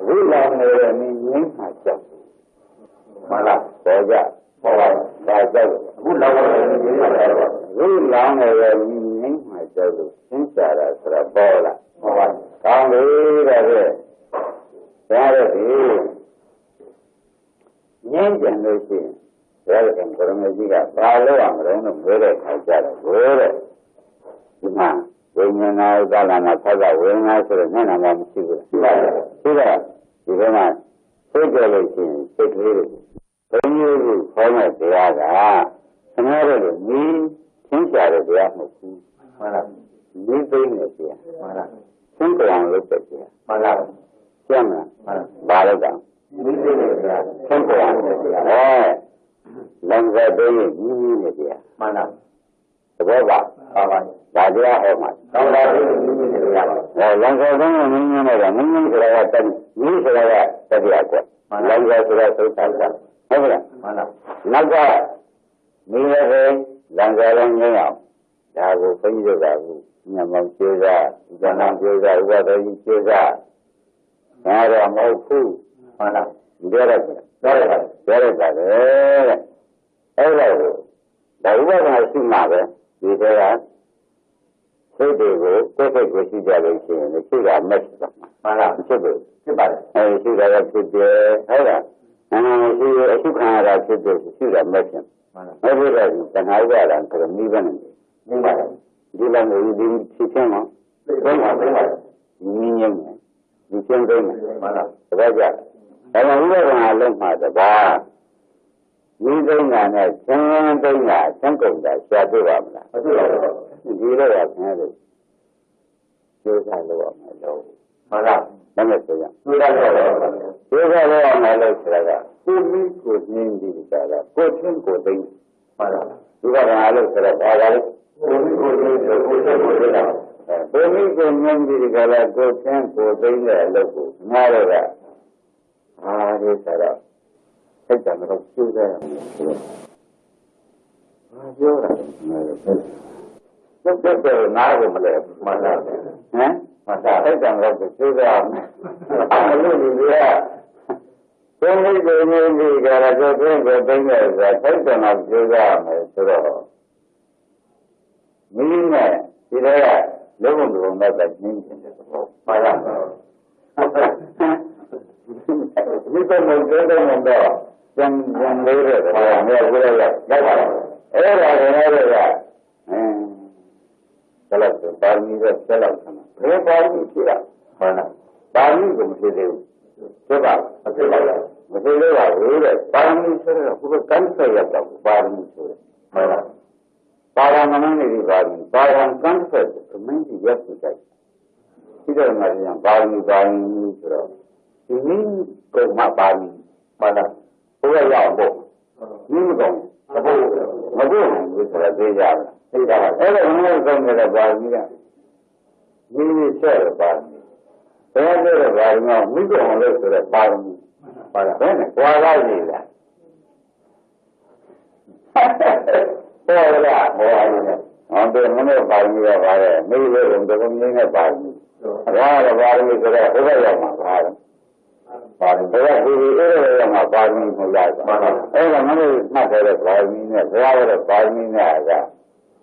S3: ဝိလောင်နေတဲ့မြင်းကြီးမှာကြောက်မှန်လားပေါ်ကြပေါ်ပါဒါကြောက်အခုလောင်နေတဲ့မြင်းကြီးမှာကြောက်ဝိလောင်နေတဲ့မြင်းကြီးမှာကြောက်လို့သင်္ချာတာဆိုတော့ပေါ်လာပေါ်ပါကောင်းပြီတဲ့ဒါလည်းဒီငြင်းကြလို့ရှိရင်ဒါကဘုရမကြီးကဘာလို့အောင်မလို့ပြောတဲ့ခါကြတော့ဘိုးတဲ့ဒီမှာဝိညာဏဥပါဒနာဖတ်တာဝေဒနာဆိုတော့မျက်နှာမှာမရှိဘူးရှိပါတယ်ရှိတော့ဒီကမှာသိကြလို့ရှိရင်စိတ်ကလေးတွေဘုန်းကြီးကခေါ်တဲ့တရားကသမားတို့နီးသင်္ချာတဲ့တရားမဟုတ်ဘူးမှန်လားနီးသိနေတရားမှန်လားသင်္ကြန်လို့ပြောတရားမှန်လားကျမ်းလားဘာလို့ကောနီးသိနေတရားသင်္ကြန်လို့တရားလမ်းကတည်းကနီးနေတရားမှန်လားသဘောပါပါဒါတရားဟောမှာကောင်းတာဒီနီးနေတရားပါလမ်းကတည်းကနီးနေတာနီးနေဆိုတာကတည်းကနီးဆိုတာကတရားကွလမ်းကဆိုတာသုတ္တန်ဟုတ်ကဲ့မှန်လားနောက်ကမိရတဲ့လမ်းကလည်းငြိမ်းအောင်ဒါကိုဘုန်းကြီးတို့ကညမောင်ကျေးစားဇဏံကျေးစားဥပဒေကြီးကျေးစားဒါတော့မဟုတ်ဘူးမှန်လားပြောရတယ်တဲ့အဲ့ဒါကိုဒါဥပဒေရှိမှာပဲဒီထဲကစိတ်တွေကိုကိုယ်စိတ်ကိုရှိကြလို့ရှိရင်ရှိတာမက်ပါမှန်လားဖြစ်တယ်ဖြစ်ပါတယ်ရှိတာကဖြစ်တယ်ဟုတ်လားရှိအရှိခံရတာဖြစ်တယ်ရှိတာမက်ရှင်မှန်လားအဲ့ဒီကတဏှာဥပါဒံဆိုတော့မိဘနဲ့မိပါတယ်ဒီလိုမျိုးဒီဖြစ်ချင်းတော့ဘယ်မှာဘယ်မှာညီငယ်ဒီကျင်းသိနေမှန်လားတပည့်ကြဒါကြောင့်ဥပဒေအလုံးမှာတပါးဒီသိညာနဲ့သင်သိညာသင်ကုန်တာရှားပြပါမလားမပြပါဘူးဒီတော့ရဆင်းတယ်ကျိုးစားလို့ရမယ်လို့မှန်လားမနဲ့ဆိုရကျိုးစားလို့ရမယ်ကျိုးစားလို့ရမယ်လို့ဆိုတာကကိုမိကိုနင်းဒီကြတာကိုချင်းကိုသိမှန်လားဒီကဘာလို့ဆိုတော့ဘာလဲကိုမိကိုနင်းကိုချင်းကိုသိတာကိုမိကိုနင်းဒီကြတာကိုချင်းကိုသိတဲ့အလုပ်ကိုငါတို့ကအားဒီဆိုတော့စိတ်ကတော့ကျိုးစားရမယ်ဆိုတော့ပြောတာတော့နားကိုမလဲမှန်လားဟမ်မှန်တာစိတ်ကတော့ကျိုးစားရမယ်အဲ့လိုဒီကဘုန်းကြီးကိုမြင်ပြီးကြတော့ကိုယ်ကိုသိနေတယ်ဆိုစိတ်ကတော့ကျိုးစားရမယ်ဆိုတော့မိနဲ့ဒီတော့လုံးဝလုံးဝနဲ့ညင်းတယ်ပေါ့မှန်လားဒီတော့မပြောတော့ကျန်လေးတဲ့ဘာမှမပြောရရောက်ပါအဲ့ဒါကလည်းဘယ်လောက်ပါမီတော့ဆက်လောက်ဆမ်းဘယ်ပါမီဖြစ်တာမှန်လားပါမီကိုမဖြစ်သေးဘူးဖြစ်ပါမဖြစ်ပါဘူးမဖြစ်လို့ပါဘူးတဲ့ပါမီဆိုတော့ဘုရားကန်းဆက်ရောက်တော့ပါမီဆိုတယ်မှန်လားပါရမဏနေဒီပါမီပါရံကန်းဆက်ကမင်းကြီးရက်ပြီးတိုက်ဒီတော့မှပြန်ပါမီဆိုတော့ဒီနည်းကိုမှပါမီမှန်လားဘုရားရောက်ဖို့ဒီမကောင်းမဟုတ်ဘူးဆိုတာသိကြလားသိတာပါအဲ့ဒါဘုရားကောင်းတဲ့ပါမီကဒီဆက်ရပါမီဘယ်လိုလဲပါမီမိကောင်းလို့ဆိုတော့ပါမီပါလားဘယ်နဲ့ကြွားလိုက်နေလားပေါ်လာပေါ်လာနေတယ်ဟော be money by me of our maybe in the women by me. Rather, why is it a over but that we ever my body for life. Every money is not a body, rather a body.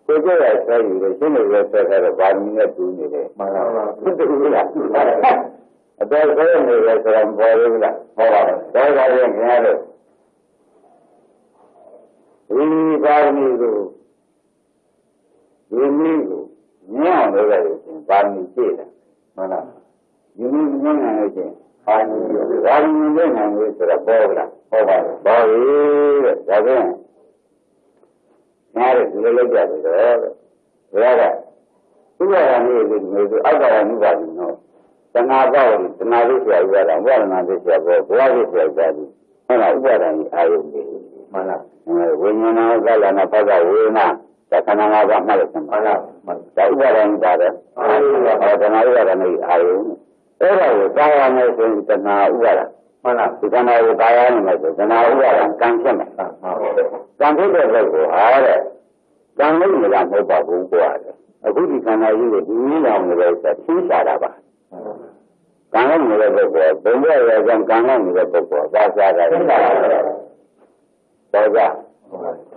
S3: So I tell you, the sooner you said that a body to me. That's only that I'm boiling that. That's I didn't have it. We body to you need to now the way in body did. You need anything. I mean, with the program. Body, again. Marriage, little rather. Who are you with other anybody know? The Navajo, the Navisha, well, and this year, what is your daddy? And I got any I when you know that and a father will not. The Canada American. That was anybody. Or the Navisha, Every diameter is the Nawara. You can have a diameter, the Nawara, can't come. Can't do the higher. Can't live with a mobile water. A good can I use it in on the way that she's out of us. Can't live with the book, the way I can't live with the book. That's that I so that.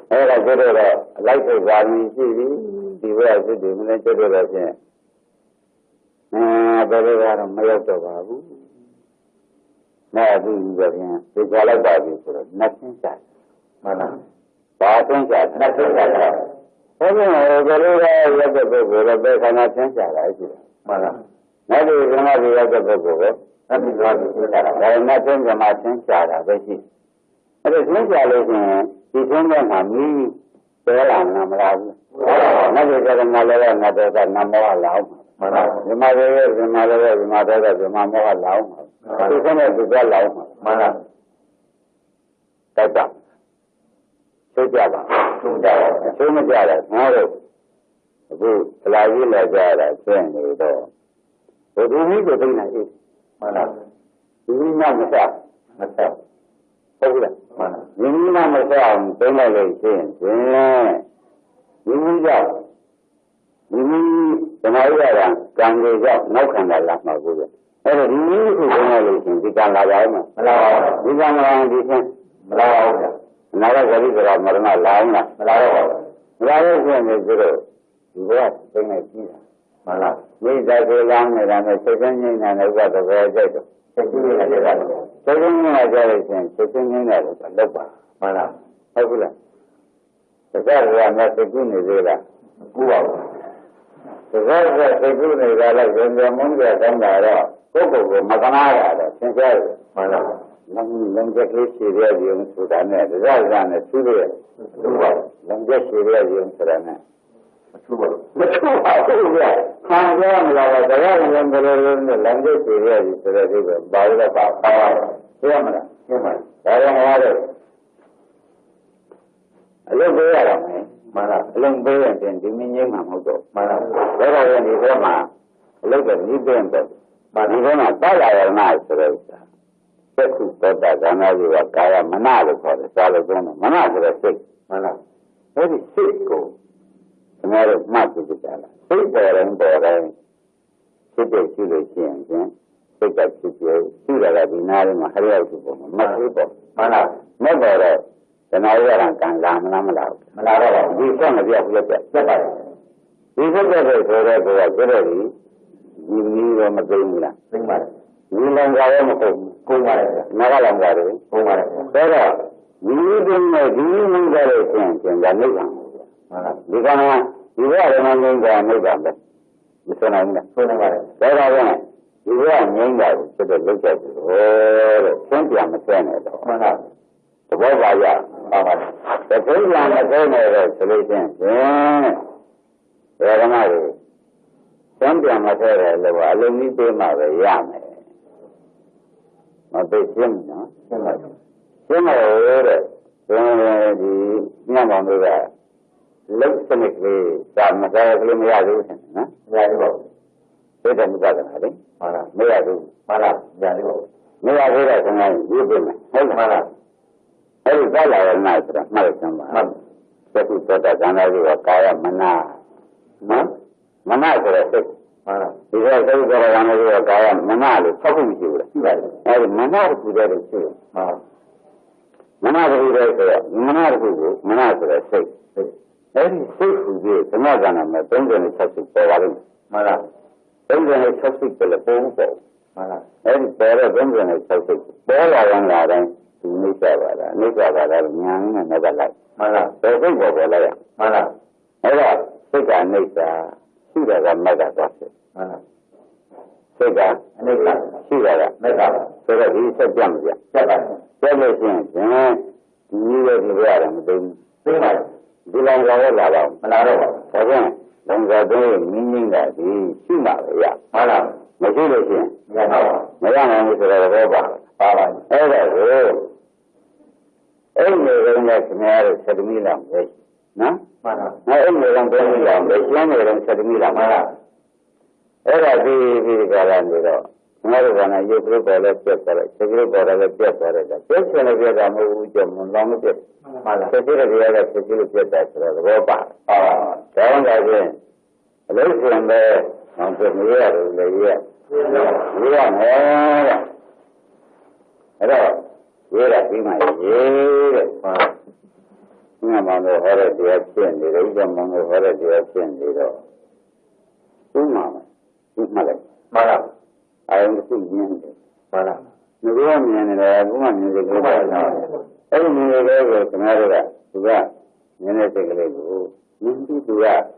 S3: I did it like a garden, the way I did it, and I did it again. Very well, my other babu. Now, we call a body for it. Nothing that. Nothing that. Nothing that. Oh, no, very well, the book, they cannot change that. I see. Maybe we cannot be at the book. Nothing that. I am not saying the Martin Chara, they see. But it's not that he's in the me, there are number. Never get another number allowed. The mother, the mamma allow. You cannot do that allow. That's up. So Java. So much other. Now, who allow you like that, saying it all. But you need to be like it. You need not myself. You need not myself, don't let it change. You need that. The Maria can go up, no can I laugh my good. Every new generation, we can allow. We can allow. Another very good of Marana Lana. Rather is zero. Yes, thing I see. Mala. We that go long and a second in and I got a very good. Second in a generation, second in a lopa. Mala. Hopula. The guy I'm not the good Go out. The rest of the good is like when the moon gets on the Coco, Macanara, Sinclair. Let get his serious young Sudan, the rather than a serious. Let get serious young Sudan. The two are can't learn like the rather than the language serious is the river, by the power. Human. I don't want it. I look there. Long bay and Dominion Mamoto. Whether in the Roma, look at New Denver. But you don't have that nice race. That's what I know you are Kaya Manalo for the Salazona. Manalo is sick. Very sick go. Tomorrow is much of the Gala. Sit there and there. Sit there, see the change. Sit there, see the Dinari Maharia to go. Mana, never. The Naira can Lamala. We come of your letter. We look at it forever, you need a Madonna. We learn Nagalangari. Sarah, we didn't know the directions in the Nigam. Because you were remembering the Nigam. The Sonanga. Sarah, you were named out to the look at it. Oh, 20 on the planet. The boy, the thing on the trainer solution. Where am I? Something material, the Walloon came out of Yame. Not the Jim, no? Similar, the Yamamura. Lexically, some material may I do, no? Say them together, I think. May I do? May I do that and I give him. Hold Mara. Every dollar night, American. That is what I can do a Kaya Mana. Mana kira sih. Bisa saya kira kamu juga kaya mana lu, aku mesti udah. Mana harus udah itu. Mana harus udah itu, mana kira sih. Jadi sih udah, semua kan nama pengen satu pewaring. Pengen satu pelepon. Jadi pada pengen satu pewaring lain. Ini siapa yang ada lagi. Saya boleh ya. Ada sekarang ni sudah mereka kuasa. Sekarang ni sudah mereka. Sekarang ini sejam dia. Jadi ini dia orang itu. Bilang kau lalu, sekarang orang itu meaning di cuma ya. Macam ni. Macam ni sudah berapa? Ini orang sebenarnya sedemikian baik. Ini orang sedemikian baik. Yang orang sedemikian mana? Di kalangan itu. Mengaruh kerana yukru boleh siapa, segera boleh siapa. Siapa dia kamu ujung menang itu. Segera dia ada segera siapa sudah berapa. Sekarang lagi, lalu sampai hampir miliar lagi. Miliar. Ada. Ia lima ini. Ini mana orang dia cian dia, ini mana orang dia cian dia. Cuma malam. Ayam itu ni. Negara ni ada, bukan negara. Ini negara kenapa? Juga ni negara itu. Ini juga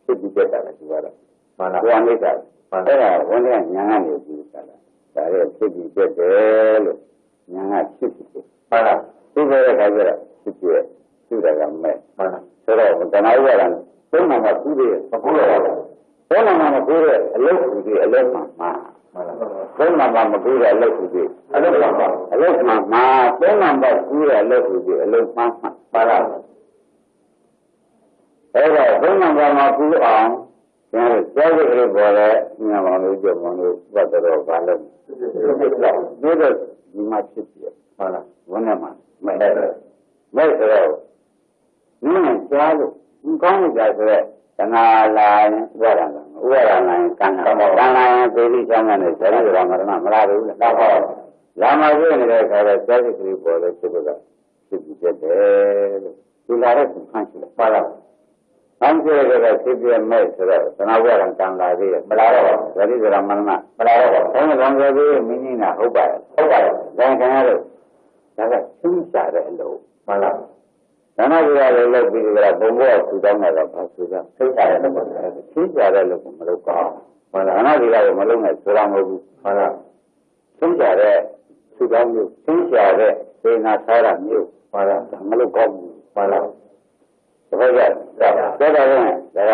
S3: sedikit ada juga. Bukan itu. Ada orang yang ni juga. Ada sedikit ada. Yang sedikit. Sudah kerja, sudah ramai. Sudah, tanah orang, semua masuk semua masuk, elok mama. Semua masuk, elok mama. Semua masuk, elok mama. Semua masuk orang, yang jadi boleh, yang mahu buat orang. Itu masuk dia. Mana? Baik. Ni selalu. Kau ni jadi kena lain orang kan beri jangan ni jadi orang melalu. Lama ni kalau jadi kiri boleh sebab jadi. Tular itu kan sila. Angkir kalau sebab mai sebab kenapa orang kan lagi melalu. Jadi orang mana melalu. Orang jadi mini nak ubah. Jangan kenal. Jangan susah dah. Karena dia lelaki bila bawa sudah malah sudah susah dah mereka. Karena dia malu surang itu. Susah dah sudah susah dah senasaran itu. Malu kamu. Sebab dah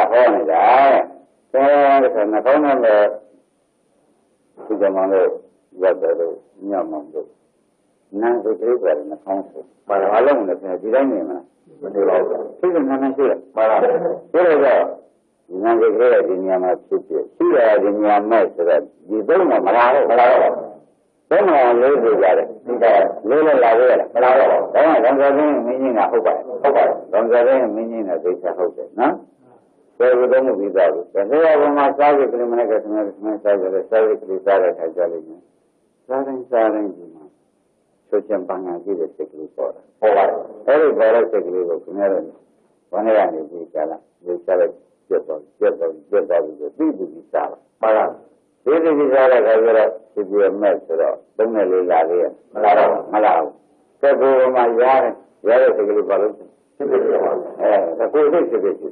S3: orang ni dah. Kerana kau ni sudah malu buat baru nyaman tu. Nang sekali berada kampung. Malam ni tidak ni mana. Sudah mana sih? Sudah. Nang sekali di nyaman sudah. Sudah di nyaman sudah. Di dalam malah. Semua lebih jadi. Lebih lagi. Orang mini nak hubat. Orang mini nak bisa hubat. Nah. Saya sudah mungkin tahu. Saya orang masalah kalau mereka semua saya kerja kerja lagi. Sarang cuma. Macam panggil dia sekali orang. Orang sekali orang kemudian mana yang dia cepat itu bisa. Malah dia bisa kalau sedia mesra dengan lelaki malah. Kalau macam ya sekali orang. Aku ini sekali.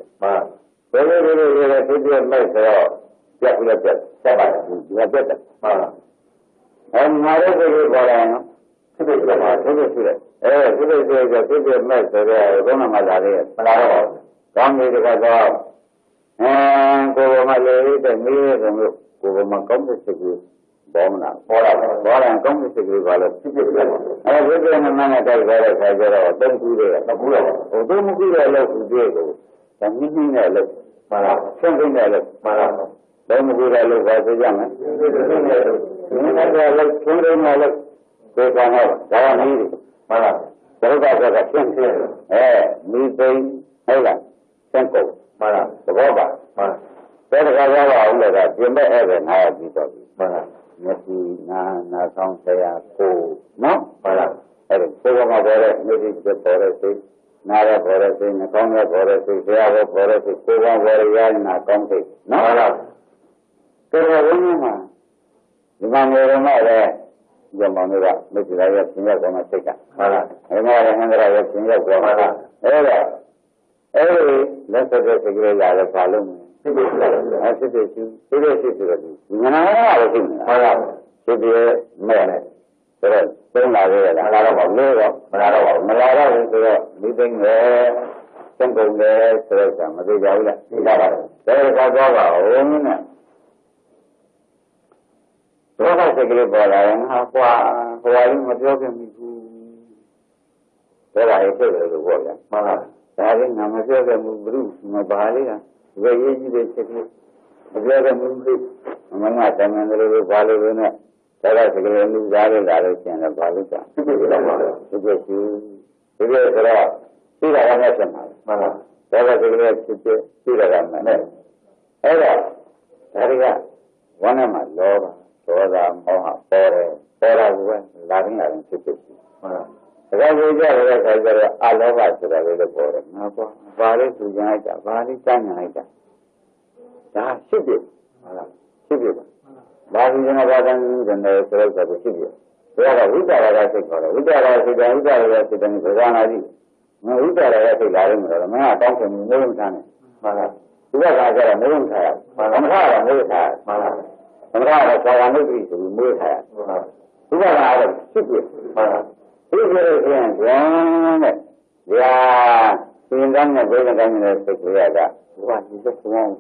S3: Kalau sedia mesra dia boleh cepat. Dia cepat. Hanya sekali orang. Sudah. Sudah mesra orang malah. Kami dekat kau malah itu ni kau makan bersegi bomna. Orang kamu bersegi balas. Betul mana dah balas saja. Orang mungkin ada sudah. Kami ni ada. Sampai ada. Orang mungkin ada balas jangan. Ini ada. Sampai ada. Kau jangan. Jangan ni. Kalau dah ada ni pun, ada. Sengkau. ဘောပါတဲ့တခါကျတော့ဦးလည်းကပြင်မဲ့အဲ့ဒါ900ပြီးတော့ပြီမျက်စိနားဆောင်ဆရာကိုနော်ဟုတ်လားအဲ့ဒီကိုယ်ကပေါ်တဲ့မျက်စိကပေါ်တဲ့စိတ်နားရပေါ်တဲ့စိတ်နှာခေါင်းရပေါ်တဲ့စိတ်ဆရာကပေါ်တဲ့စိတ်ကိုယ်ကပေါ်ရရနာကောင်းစိတ်နော်ဟုတ်လားတော်တော်ရင်းနေမှာဒီမှာနေရမှာလေဒီမှာနေကမျက်စိရပြင်ရကောင်းတဲ့စိတ်ကဟုတ်လားအဲ့မှာလည်းဟင်္ဂရာရပြင်ရကောင်းဟုတ်လားအဲ့ဒါအဲ့ဒီလက်ဆက်တဲ့စိတ်ကလေးရတယ်ဘာလို့ဖြစ်ဖြစ်ရှိတယ်ဒီငနာရရှိနေတာဟုတ်လားဖြစ်ဖြစ်မဲ့နဲ့ဆိုတော့သုံးလာရတာလာတော့လို့တော့မလာတော့ဘူးဆိုတော့ဒီသိငယ်စံကုန်တယ်ဆိုတော့မသိကြဘူးလားသိကြပါဘူးဒါကတော့ပါဦးနဲ့တော့စိတ်ကလေးပေါ်လာရင်ဟာကွာဟိုအရင်မပြောခင်ဘူးဒါကရေးဖြစ်တယ်လို့ပြောကြမှန်လားဒါကငါမပြောခဲ့ဘူးဘုရုမပါလေကဝေရေးကြီးတဲ့ချက်ကြီးမပြောခဲ့ဘူးမမကတမန်တွေဘာလို့လဲနဲ့ဒါကစကလေးလူသားတွေလာလို့ရှင်လည်းဘာလို့ကြောင့်ဖြစ်တော့ပါလဲဖြစ်ရှိဒီလိုဆိုတော့သိတာလည်းဖြစ်မှာမှန်လားဒါကစကလေးဖြစ်သိတာကမှန်တယ်အဲ့တော့ဒါတွေကဝမ်းထဲမှာလောဘဒေါသမောဟပေါ်တယ်ပေါ်တာကလာရင်ဖြစ်ရှိမှန်လားဒါကကြည့်ကြတဲ့အခါကျတော့အလောဘဆိုတာလည်းပေါ်တယ်ငါကွာဘာလို့သူကြလိုက်တာဘာလို့တန်းနေလိုက်တာဒါဖြစ်ဖြစ်ဟုတ်လားဖြစ်ဖြစ်ပါဘာလို့ကျွန်တော်ဘာတန်းနေတယ်ဆိုတော့ဖြစ်ဖြစ်ဒါကဝိတ္တရာကစိတ်ခေါ်တယ်ဝိတ္တရာစိတ်ကဝိတ္တရာစိတ်တဲ့ဘုရားနာကြီးငါဝိတ္တရာစိတ်လာတယ်မလို့မင်းကတောင်းချင်မှုမလုံးထားနဲ့ဟုတ်လားဒီဘက်ကကျတော့မလုံးထားရဘူးမထားရမလုံးထားရဟုတ်လားမထားရတော့ဘာဝနုတိဆိုပြီးမလုံးထားရဟုတ်လားဒီဘက်ကကတော့ဖြစ်ဖြစ်ဟုတ်လားဒီလိုဆိုရင်ကျန်တဲ့။ဒါသင်္ကန်းနဲ့ဘယ်ကန်းနဲ့စိတ်ကြရတာ။ဘာဒီသက်ကောင်း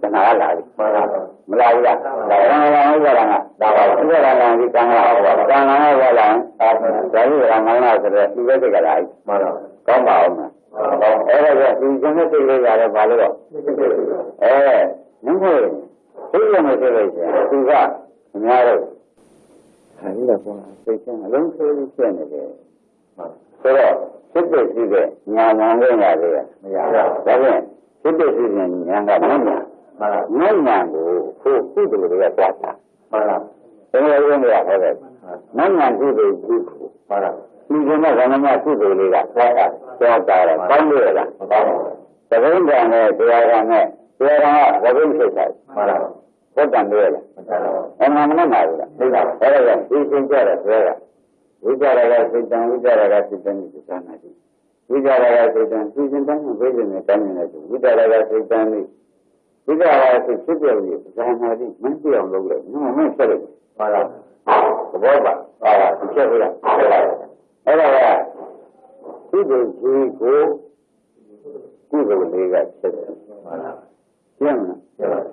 S3: တဏှာလာပြီ။မလာဘူးလား။ဒါကလည်းဟုတ်ပါလား။ဒါပါဘုရားလာဒီကံလာဟောတာ။ကံလာဟောလာ။ဒါကြီးကငါလာဆိုတော့ဒီဘက်ကလာပြီ။မှန်ပါဘူး။ကောင်းပါအောင်လား။အဲ့ဒါကဒီကျန်တဲ့စိတ်လေးရတယ်ဘာလို့တော့နင်းဖို့သိရမယ်ဆိုလို့ရှိရင်သူကအများတော့အဲဒီတော့စိတ်ချင်းအလုံးစုံဖြစ်နေတယ်ဆိုတော့ဖြစ်တဲ့ရှိတဲ့ညာညာလေးလာတယ်မရဘူးဒါဖြင့်ဖြစ်တဲ့ရှိတဲ့ညာကမညာမညာကိုကိုကုသိုလ်တွေကသွားတာဟုတ်လားဘယ်လိုလုပ်ရဟဲ့လဲမညာကုသိုလ်ကုခုဟုတ်လားဒီကနေ့ကမညာကုသိုလ်တွေကသွားတာကောင်းလို့လားမကောင်းဘူးသဘင်ကံနဲ့တရားကံနဲ့တရားကသဘင်ဖြစ်တာဟုတ်လားဘုဒ္ဓံတွေလားအမှန်မနဲ့မှာဘူးလားသိတာအဲ့ဒါကဒီသင်ကြတဲ့ဆိုရဝိကြရကစိတ်တံဝိကြရကစိတ်တံဒီသာနာတိဝိကြရကစိတ်တံသိစဉ်တန်းကိုသိနေတိုင်းနေတယ်ဝိကြရကစိတ်တံဒီဝိကြရကစိတ်ဖြစ်ပြပြီးသာနာတိမင်းပြအောင်လုပ်လိုက်မင်းဆက်လိုက်ပါလားသဘောပါဒီချက်ဟုတ်လားအဲ့ဒါကကုသိုလ်ကြီးကိုကုသိုလ်လေးကဆက်တယ်ဟုတ်လားကျင်းလား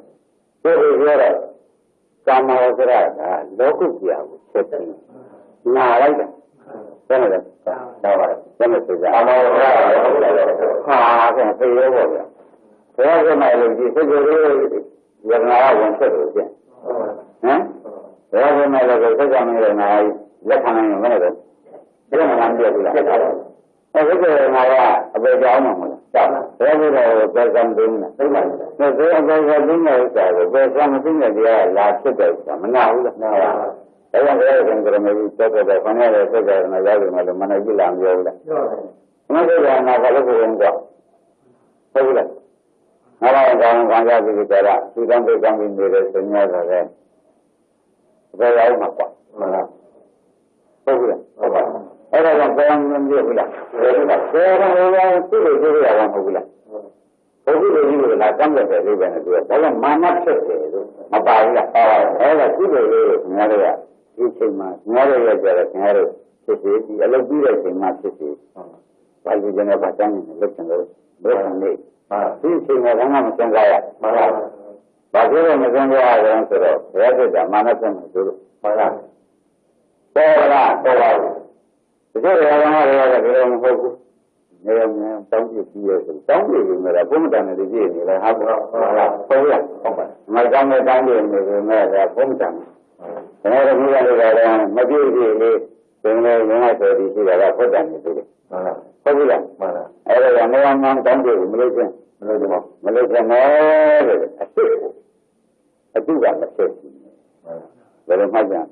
S3: ဆိုတော့ကာမဝဇ္ဇရကလောကုတ္တရာကိုဆက်တယ်နာလိုက်တယ်ဘယ်နဲ့လဲတော့ပါဘယ်နဲ့ဆိုကြကာမဝဇ္ဇရဟာဆိုသိရောပေါ့ဗျာဘယ်ကမှလို့ဒီစိတ်ကိုရငါဝင်ဆက်လို့ပြန်ဟမ်ဘယ်ကမှလည်းစိတ်ကမင်းရနာလက်ခံနိုင်ရင်မနဲ့တော့ဘယ်မှမပြောဘူးလားအဲ့ဒီကငါကအပေကြောင်းမှာမလားဘယ်လိုလဲပဲကံတင်းနေသိပါ့မလားဒါဆိုအပေကတင်းနေဥစ္စာကိုပဲကံမတင်းတဲ့တရားလာဖြစ်တယ်ဆိုတာမနာဘူးလားနာပါဘူးဒါကြောင့်လည်းကံကြမကြီးတက်တဲ့ခဏရဲ့ဆက်ကြရမယ်ရောက်ပြီမလို့မနိုင်ကြည့်လာမပြောဘူးလားပြောတယ်ဘုရားကဘာလို့ကိုယ်ကတော့ဟုတ်ဘူးလားငါလည်းကောင်းကောင်းကြည့်ကြတာဒီကံပေကံပြီးနေတယ်ဆိုညာဆိုတဲ့ဘယ်ရောက်မှာကွာမလားဟုတ်ဘူးလားဟုတ်ပါအဲ့ဒါကဘယ်အောင်မပြောဘူးလားဘယ်လိုလဲဘယ်တော့သူ့လိုပြောရအောင်မဟုတ်ဘူးလားဘုရားကြီးကလာကမ်းတဲ့လေးပဲနဲ့ပြောဒါကမာနဖြစ်တယ်လို့မပါဘူးလားအဲ့ဒါသူ့လိုလေးကိုညာတွေကဒီချိန်မှာညာတွေရကြတယ်ညာတွေဖြစ်စီဒီအလုပ်ပြီးတဲ့ချိန်မှာဖြစ်စီဘာလို့ကျွန်တော်ဗတ်တန်းနေလက်ချင်လို့ဘယ်လိုလဲဒီချိန်မှာကမစံကြရမှန်လားဘာလို့လဲမစံကြရအောင်ဆိုတော့ဘယ်ကမာနဖြစ်မှာဆိုလို့မှန်လားပေါ်လားပေါ်ပါဘူးဒီလိုရအောင်ရတယ်ဘယ်လိုမဟုတ်ဘူးနေရာမှာတောင်းပြပြီးရဆိုတောင်းပြပြီးမှာဘုမတန်နဲ့ကြည့်နေလဲဟာဘောဟုတ်လားဟုတ်လားဟုတ်ပါမကောင်းတဲ့တောင်းပြနေတယ်မဲ့ကဘုမတန်ကျွန်တော်တို့မိသားစုကလည်းမပြည့်ပြည့်လေးသင်လေးငါ့ဆိုဒီရှိတာကဘုဒ္ဓံနေပြီဟုတ်လားဟုတ်ပြီလားမှန်လားအဲ့ဒါကနေရာမှာတောင်းပြမလို့ချင်း Malaysia ne a do that mistake. Very much.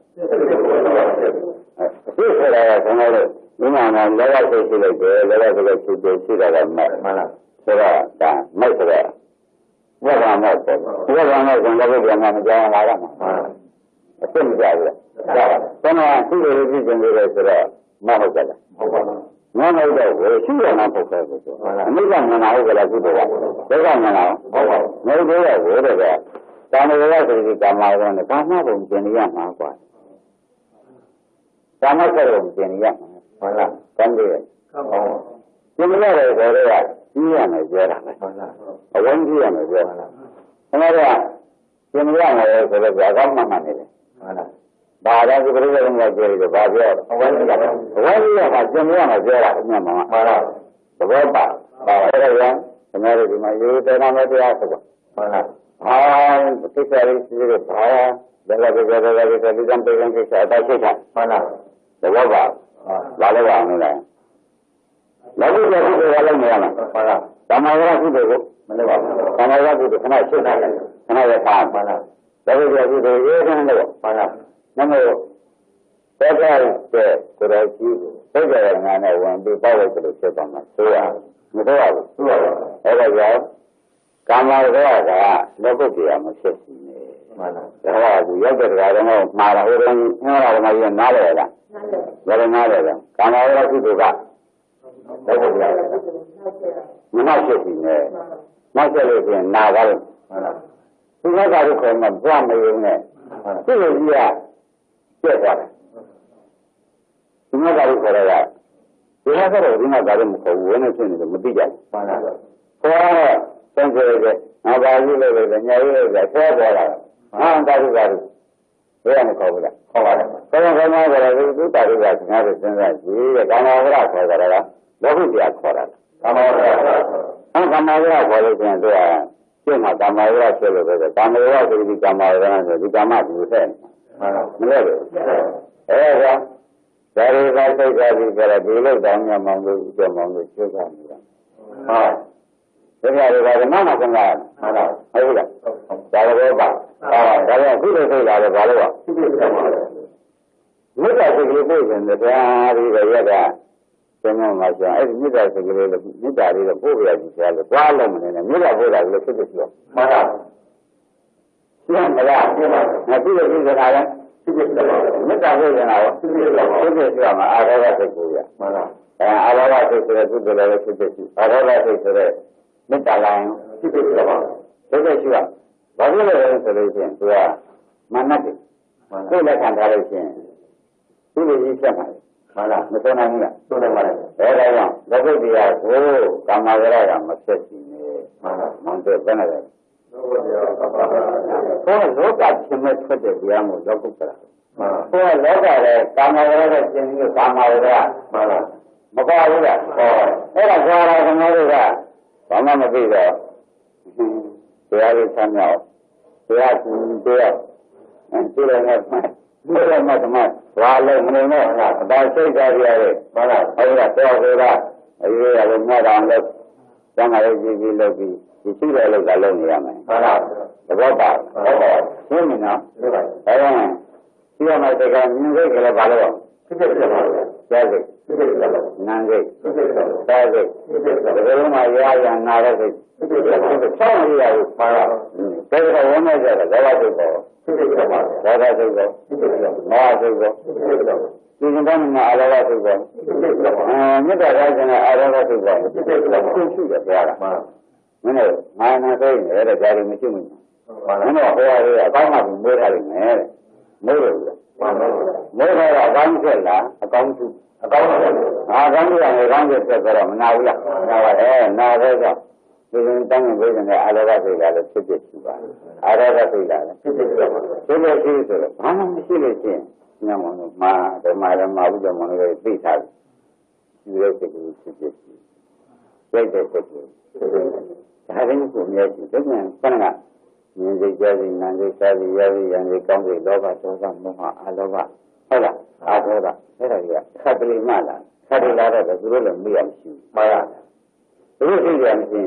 S3: ဘုရားသိကြရင်ရှင်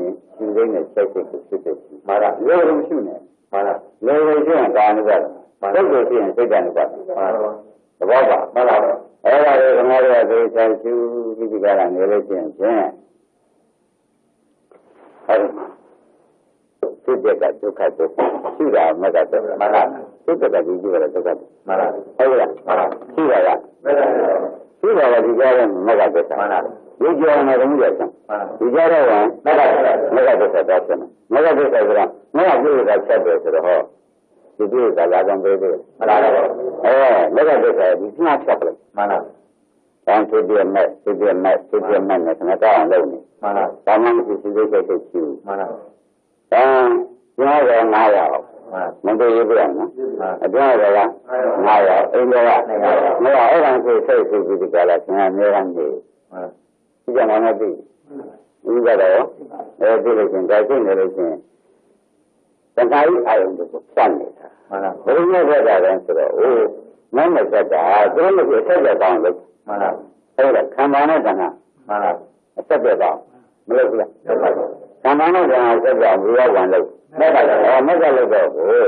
S3: စိမ့်နဲ့ချက်ချက်ကိုဖြစ်ဖြစ်ရှိမှာလားလောလုံးရှိနေမှာလားလောလုံးရှိရင်ကာနုပါဒစိတ်ကိုရှိရင်စိတ်တ ानु ပါဒသဘောပါမှန်ပါပါအဲ့ဒါကိုခင်ဗျားတို့ကသိချင်ရှုပြီးဒီကရနေလို့ရှိရင်ဖြင့်အဲ့ဒီစိတ်ကဒုက္ခဒုက္ခရှိတာမကဒုက္ခမှန်လားစိတ်ကဒီကြည့်ရတဲ့ဒုက္ခမှန်လားဟုတ်လားမှန်လားရှိတာကရှိတာကဒီကြတဲ့မကဒုက္ခမှန်လားဒီကြောင်နဲ့ဘုရားဆံဒီကြတော့မကဒုက္ခတော့ဆံမကဒုက္ခဆိုတာမကပြည့်ကချက်တယ်ဆိုတော့ဟောဒီပြည့်ကလာကောင်ပေးတယ်မှန်လားမကဒုက္ခဒီနှာချက်လိုက်မှန်လားတန်ဖြစ်ပြမဲ့ဖြစ်ပြမဲ့ဖြစ်ပြမဲ့နဲ့ခဏတောင်းအောင်လုပ်နေမှန်လားဘာမှမရှိစိတ်စိတ်ရှိမှန်လားကျောင်းတော်900မတည်ရပြန်နော်အကျောင်းတော်က900အိမ်တော်က900အဲ့ဒါကိုစိတ်ပြီးဒီကလာဆင်းရဲနေရနေဒီကနေ့မသိဘူးဒီကတော့ဒီလိုချင်းဒါချင်းနေလို့ချင်းတခါကြီးအာရုံကိုစမ်းနေတာမှန်လားဘယ်လိုလဲကြတယ်ဆိုတော့အိုးမမဆက်တာသူတို့မဖြစ်ဆက်ကြကောင်းလို့မှန်လားအဲ့ဒါခံပါနဲ့တဏှာမှန်လားအဆက်ပြတော့မလုပ်ဘူးလားသံဃာနဲ့တဏှာဆက်ကြဘုရားဝန်လို့မက်ကလည်းမက်ကလို့တော့ကို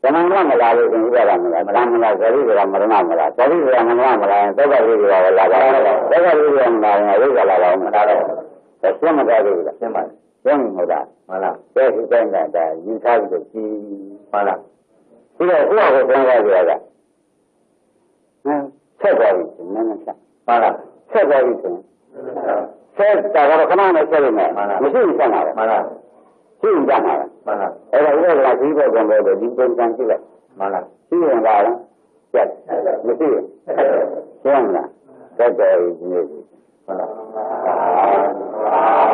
S3: တဏှာမလာလို့ရှင်ဥပါဒမလားမလားမလားဇရိကမရဏမလားဇရိကမရဏမလားသောကဝိရိယကလာပါသောကဝိရိယမလာရင်ဝိဇ္ဇာလာတော့မလာတော့ရှင်းမသွားဘူးလားရှင်းပါရှင်းဟုတ်လားမှန်လားတဲ့ဒီတိုင်းကဒါယူထားပြီးတော့ကြည်မှန်လားဒီတော့ကိုယ့်အကိုသံဃာတွေကဆက်သွားပြီနည်းနည်းဆက်မှန်လားဆက်သွားပြီဆိုရင်ဆက်တာကတော့ခဏနဲ့ဆက်လို့မရှိဘူးဆက်တာပဲမှန်လားရှိကြမှာမှန်လားအဲ့ဒါဥပဒေကဒီဘက်ကောင်တော့ဒီပုံစံရှိလိုက်မှန်လားရှိရင်ပါလားကျက်မရှိဘူးရှင်းလားတက်တယ်ဒီနေ့မှန်လား